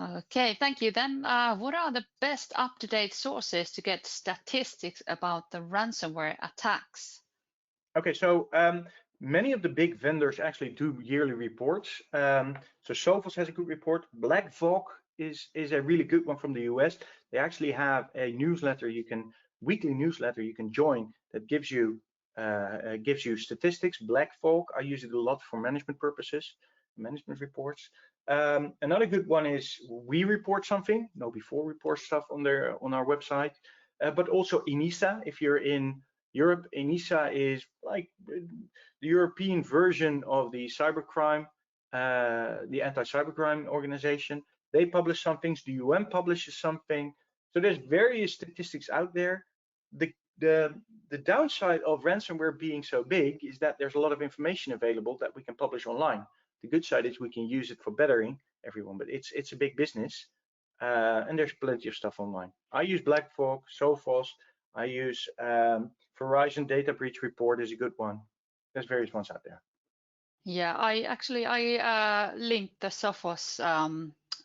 [SPEAKER 1] Okay, thank you. Then what are the best up-to-date sources to get statistics about the ransomware attacks?
[SPEAKER 2] Okay, so many of the big vendors actually do yearly reports. So Sophos has a good report. BlackVault is a really good one from the US. They actually have a newsletter weekly newsletter you can join that gives you statistics. BlackVault, I use it a lot for management purposes, management reports. Another good one is We Report Something. KnowBe4 reports stuff on our website, but also ENISA. If you're in Europe, ENISA is like the European version of the cybercrime, the anti-cybercrime organization. They publish some things, the UN publishes something. So there's various statistics out there. The downside of ransomware being so big is that there's a lot of information available that we can publish online. The good side is we can use it for bettering everyone, but it's a big business, and there's plenty of stuff online. I use BlackVault, Sophos. I use Verizon Data Breach Report is a good one. There's various ones out there.
[SPEAKER 1] Yeah, I linked the Sophos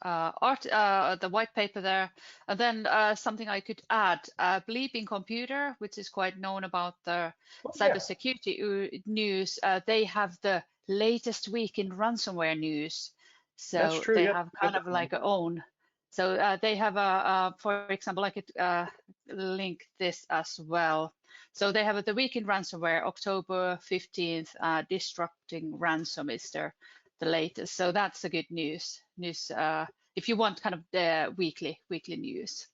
[SPEAKER 1] the white paper there, and then something I could add: Bleeping Computer, which is quite known about the cybersecurity news. They have the latest week in ransomware news, so
[SPEAKER 2] that's true.
[SPEAKER 1] they
[SPEAKER 2] Yeah,
[SPEAKER 1] have kind of like a own. So they have for example, I could link this as well. So they have the week in ransomware, October 15th, disrupting ransom is the latest. So that's a good news if you want kind of the weekly news.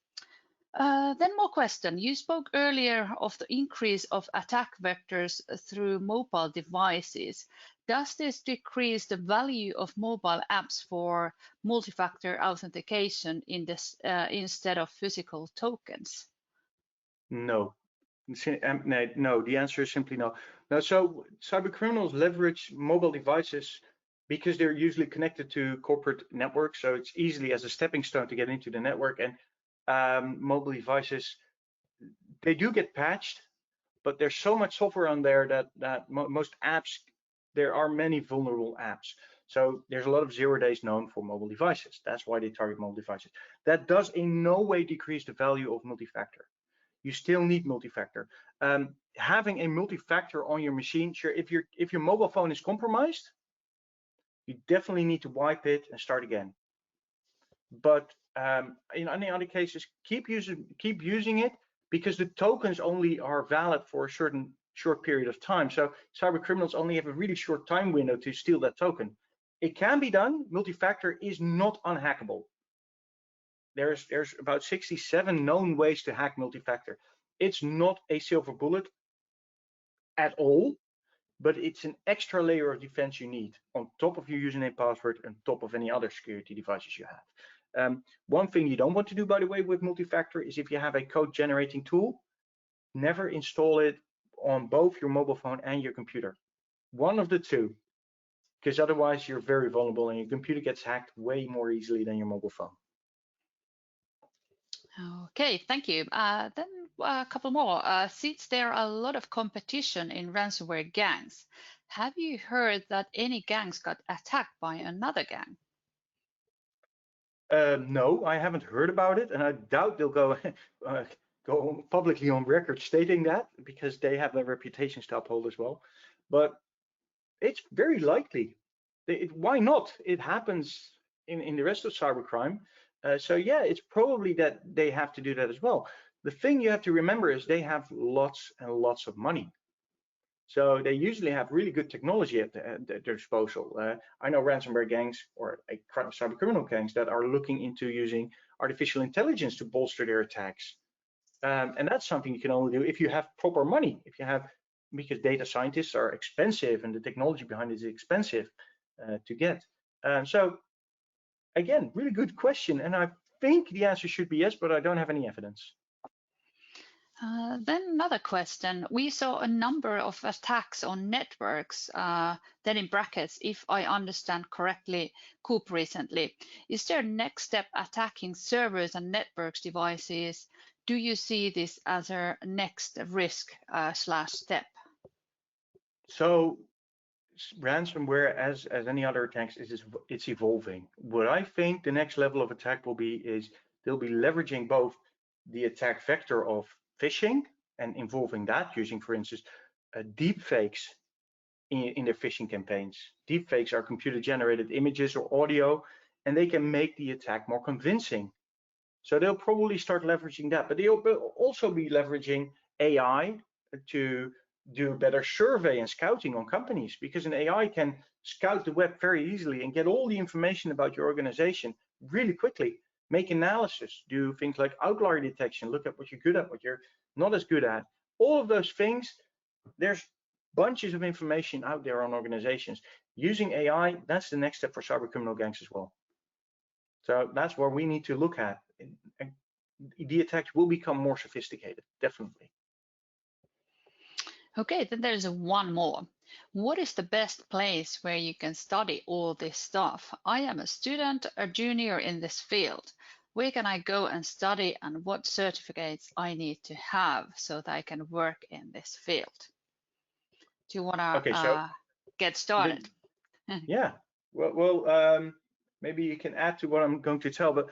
[SPEAKER 1] Then more question. You spoke earlier of the increase of attack vectors through mobile devices. Does this decrease the value of mobile apps for multi-factor authentication in this, instead of physical tokens?
[SPEAKER 2] No. No, the answer is simply no. No, so cyber criminals leverage mobile devices because they're usually connected to corporate networks, so it's easily as a stepping stone to get into the network. And mobile devices, they do get patched, but there's so much software on there that most apps, there are many vulnerable apps. So there's a lot of 0 days known for mobile devices. That's why they target mobile devices. That does in no way decrease the value of multi-factor. You still need multi-factor. Having a multi-factor on your machine, sure, if your mobile phone is compromised, you definitely need to wipe it and start again. But in any other cases, keep using it, because the tokens only are valid for a certain short period of time. So cyber criminals only have a really short time window to steal that token. It can be done. Multi-factor is not unhackable. There's about 67 known ways to hack multi-factor. It's not a silver bullet at all, but it's an extra layer of defense you need on top of your username, password, and top of any other security devices you have. One thing you don't want to do, by the way, with multi-factor is if you have a code generating tool, never install it on both your mobile phone and your computer. One of the two, because otherwise you're very vulnerable and your computer gets hacked way more easily than your mobile phone.
[SPEAKER 1] Okay, thank you. Then a couple more. Since there are a lot of competition in ransomware gangs, have you heard that any gangs got attacked by another gang?
[SPEAKER 2] No, I haven't heard about it, and I doubt they'll go go publicly on record stating that, because they have their reputations to uphold as well. But it's very likely. Why not? It happens in the rest of cybercrime. So yeah, it's probably that they have to do that as well. The thing you have to remember is they have lots and lots of money. So they usually have really good technology at their disposal. I know ransomware gangs or cyber criminal gangs that are looking into using artificial intelligence to bolster their attacks. And that's something you can only do if you have proper money, because data scientists are expensive and the technology behind it is expensive to get. So again, really good question. And I think the answer should be yes, but I don't have any evidence.
[SPEAKER 1] Then another question. We saw a number of attacks on networks, then in brackets, if I understand correctly, Coop recently. Is there next step attacking servers and networks devices? Do you see this as a next risk / step?
[SPEAKER 2] So ransomware, as any other attacks, it's evolving. What I think the next level of attack will be is they'll be leveraging both the attack vector of phishing and involving that, using, for instance, deep fakes in their phishing campaigns. Deep fakes are computer generated images or audio, and they can make the attack more convincing. So they'll probably start leveraging that, but they'll also be leveraging AI to do a better survey and scouting on companies, because an AI can scout the web very easily and get all the information about your organization really quickly, make analysis, do things like outlier detection, look at what you're good at, what you're not as good at. All of those things, there's bunches of information out there on organizations. Using AI, that's the next step for cyber criminal gangs as well. So that's where we need to look at. The attacks will become more sophisticated, definitely.
[SPEAKER 1] Okay, then there's one more. What is the best place where you can study all this stuff? I am a student, a junior in this field. Where can I go and study, and what certificates I need to have so that I can work in this field? Do you want to get started?
[SPEAKER 2] Yeah, well, maybe you can add to what I'm going to tell, but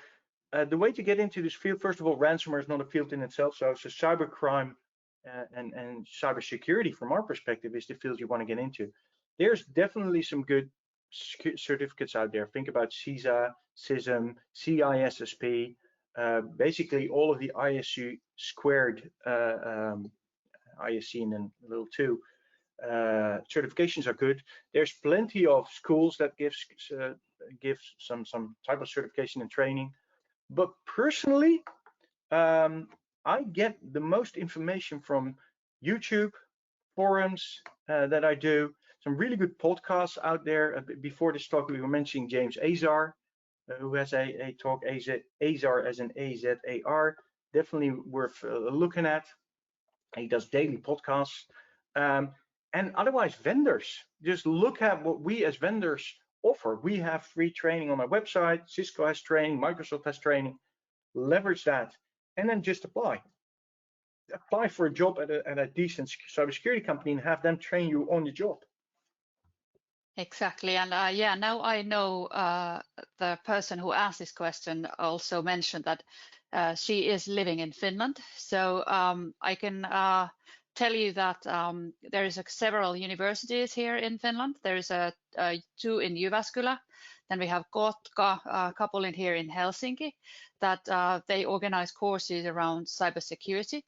[SPEAKER 2] the way to get into this field, first of all, ransomware is not a field in itself. So cybercrime and cybersecurity, from our perspective, is the field you want to get into. There's definitely some good certificates out there. Think about CISA, CISM, CISSP, basically all of the ISC squared, ISC and then little 2. Certifications are good. There's plenty of schools that give some type of certification and training. But personally, I get the most information from YouTube, forums that I do, some really good podcasts out there. Before this talk, we were mentioning James Acer, who has a talk, Acer as an A-Z-A-R, definitely worth looking at. He does daily podcasts. And otherwise, vendors, just look at what we as vendors offer. We have free training on our website. Cisco has training, Microsoft has training. Leverage that, and then just apply. Apply for a job at a decent cybersecurity company and have them train you on the job.
[SPEAKER 1] Exactly, and yeah, now I know the person who asked this question also mentioned that she is living in Finland. So I can tell you that there is several universities here in Finland. There is two in Jyväskylä. Then we have Kotka, a couple in here in Helsinki, that they organize courses around cybersecurity.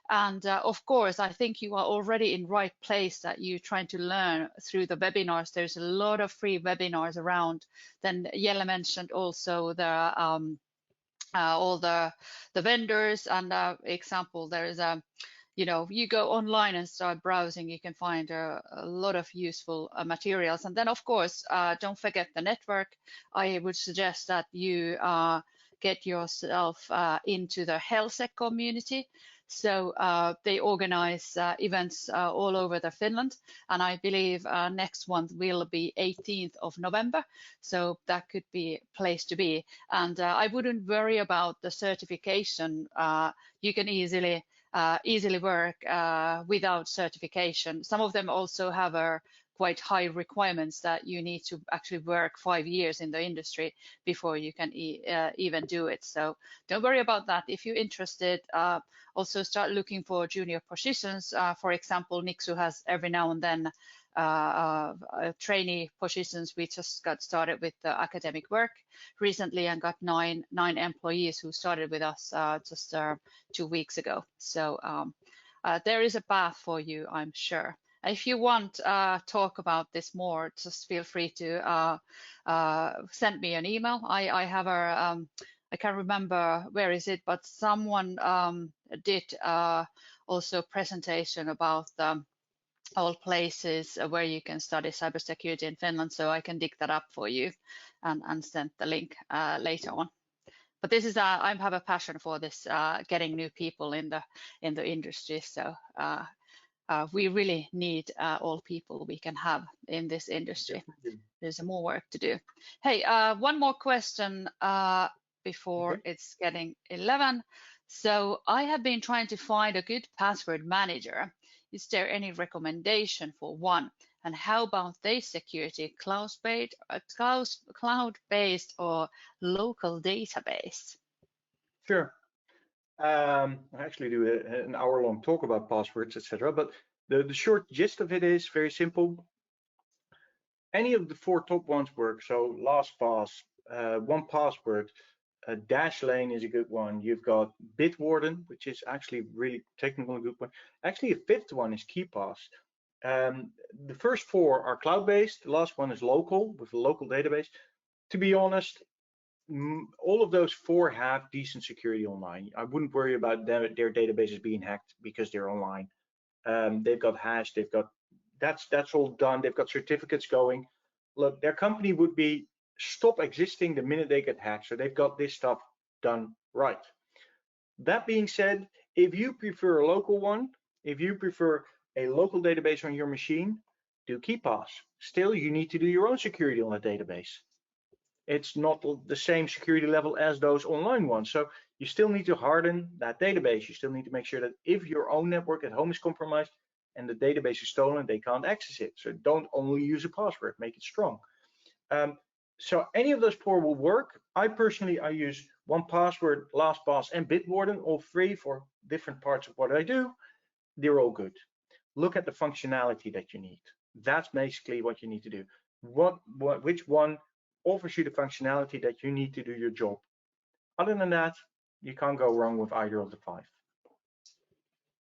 [SPEAKER 1] And of course, I think you are already in right place that you're trying to learn through the webinars. There's a lot of free webinars around. Then Jelle mentioned also the all the vendors, and example, there is a you go online and start browsing, you can find a lot of useful materials. And then of course, don't forget the network. I would suggest that you get yourself into the HealthSec community. So they organize events all over the Finland, and I believe next one will be 18th of November. So that could be a place to be. And I wouldn't worry about the certification. You can easily work without certification. Some of them also have quite high requirements that you need to actually work 5 years in the industry before you can even do it. So don't worry about that. If you're interested, also start looking for junior positions. For example, Nixu has every now and then trainee positions. We just got started with the academic work recently and got nine employees who started with us just 2 weeks ago. So there is a path for you, I'm sure. If you want talk about this more, just feel free to send me an email. I have I can't remember where is it, but someone did also presentation about all places where you can study cybersecurity in Finland, so I can dig that up for you and send the link later on. But this is I have a passion for this, getting new people in the industry. So we really need all people we can have in this industry. There's more work to do. Hey, one more question before it's getting 11. So I have been trying to find a good password manager. Is there any recommendation for one? And how about their security, cloud-based or local database?
[SPEAKER 2] Sure. I actually do an hour-long talk about passwords, etc. But the short gist of it is very simple. Any of the 4 top ones work. So LastPass, 1Password, Dashlane is a good one. You've got Bitwarden, which is actually really technical and good one. Actually, a 5th one is KeePass. The first 4 are cloud-based. The last one is local with a local database. To be honest, all of those 4 have decent security online. I wouldn't worry about their databases being hacked because they're online. They've got hash, they've got that's all done. They've got certificates going. Look, their company would be stop existing the minute they get hacked. So they've got this stuff done right. That being said, if you prefer a local one, if you prefer a local database on your machine, do KeePass. Still, you need to do your own security on a database. It's not the same security level as those online ones. So you still need to harden that database. You still need to make sure that if your own network at home is compromised and the database is stolen, they can't access it. So don't only use a password, make it strong. So any of those 4 will work. I use 1Password, LastPass, and Bitwarden, all 3 for different parts of what I do. They're all good. Look at the functionality that you need. That's basically what you need to do. Which one offers you the functionality that you need to do your job? Other than that, you can't go wrong with either of the 5.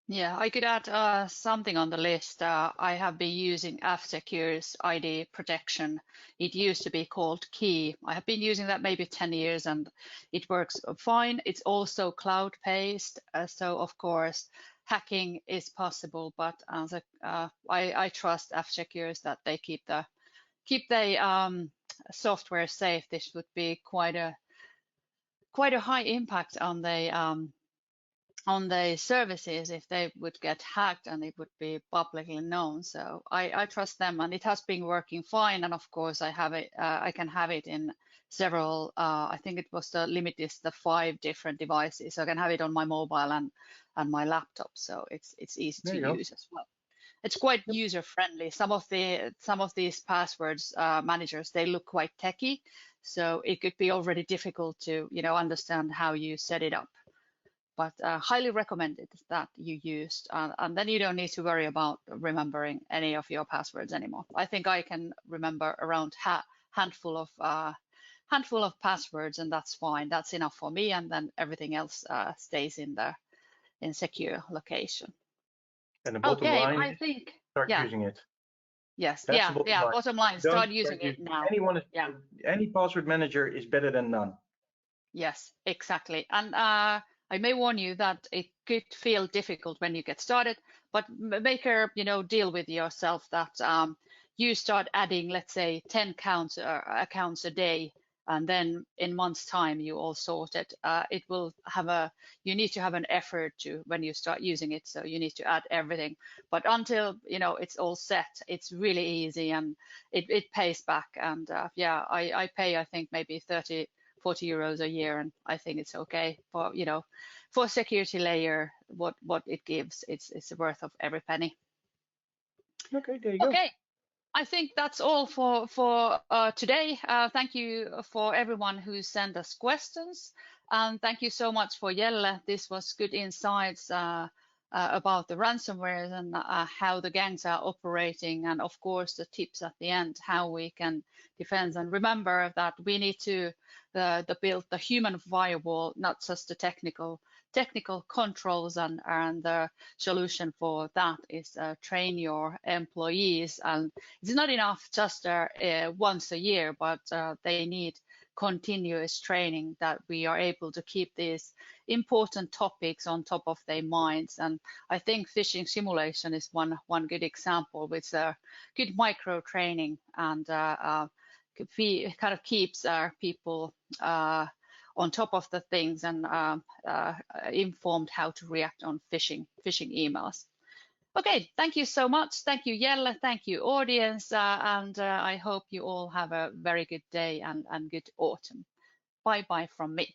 [SPEAKER 1] Yeah, I could add something on the list. I have been using AfterID's ID protection. It used to be called Key. I have been using that maybe 10 years and it works fine. It's also cloud-based, so of course hacking is possible, but I trust AfterID that they keep the software safe. This would be quite a high impact on the services if they would get hacked and it would be publicly known. So I trust them, and it has been working fine. And of course, I have it. I can have it in several. I think it was the limit is the 5 different devices. So I can have it on my mobile and my laptop. So it's easy
[SPEAKER 2] There
[SPEAKER 1] to
[SPEAKER 2] you go.
[SPEAKER 1] use as well. It's quite
[SPEAKER 2] Yep.
[SPEAKER 1] user friendly. Some of these passwords managers, they look quite techy, so it could be already difficult to understand how you set it up. But highly recommended that you used, and then you don't need to worry about remembering any of your passwords anymore. I think I can remember around handful of passwords, and that's fine. That's enough for me, and then everything else stays in secure location.
[SPEAKER 2] And the bottom
[SPEAKER 1] Okay,
[SPEAKER 2] line
[SPEAKER 1] I
[SPEAKER 2] is
[SPEAKER 1] think
[SPEAKER 2] start
[SPEAKER 1] yeah,
[SPEAKER 2] using it.
[SPEAKER 1] yes,
[SPEAKER 2] That's the
[SPEAKER 1] yeah,
[SPEAKER 2] bottom
[SPEAKER 1] yeah.
[SPEAKER 2] line.
[SPEAKER 1] Bottom line,
[SPEAKER 2] Don't
[SPEAKER 1] start using
[SPEAKER 2] start
[SPEAKER 1] it
[SPEAKER 2] using
[SPEAKER 1] now.
[SPEAKER 2] anyone.
[SPEAKER 1] Yeah.
[SPEAKER 2] Any password manager is better than none.
[SPEAKER 1] Yes, exactly. And I may warn you that it could feel difficult when you get started, but make a deal with yourself that you start adding, let's say, 10 accounts a day, and then in months' time you all sort it. It will have you need to have an effort to when you start using it, so you need to add everything. But until it's all set, it's really easy and it pays back. And yeah, I pay, I think, maybe 40 euros a year, and I think it's okay for security layer. What it gives, it's worth of every penny.
[SPEAKER 2] Okay, there you go.
[SPEAKER 1] Okay, I think that's all for today. Thank you for everyone who sent us questions, and thank you so much for Jelle. This was good insights about the ransomware and how the gangs are operating, and of course the tips at the end how we can defend. And remember that we need to build the human firewall, not just the technical controls, and the solution for that is train your employees. And it's not enough just once a year, but they need continuous training, that we are able to keep these important topics on top of their minds. And I think phishing simulation is one good example with good micro training, and kind of keeps people on top of the things, and informed how to react on phishing emails. Okay, thank you so much. Thank you, Jelle. Thank you, audience. And I hope you all have a very good day and good autumn. Bye-bye from me.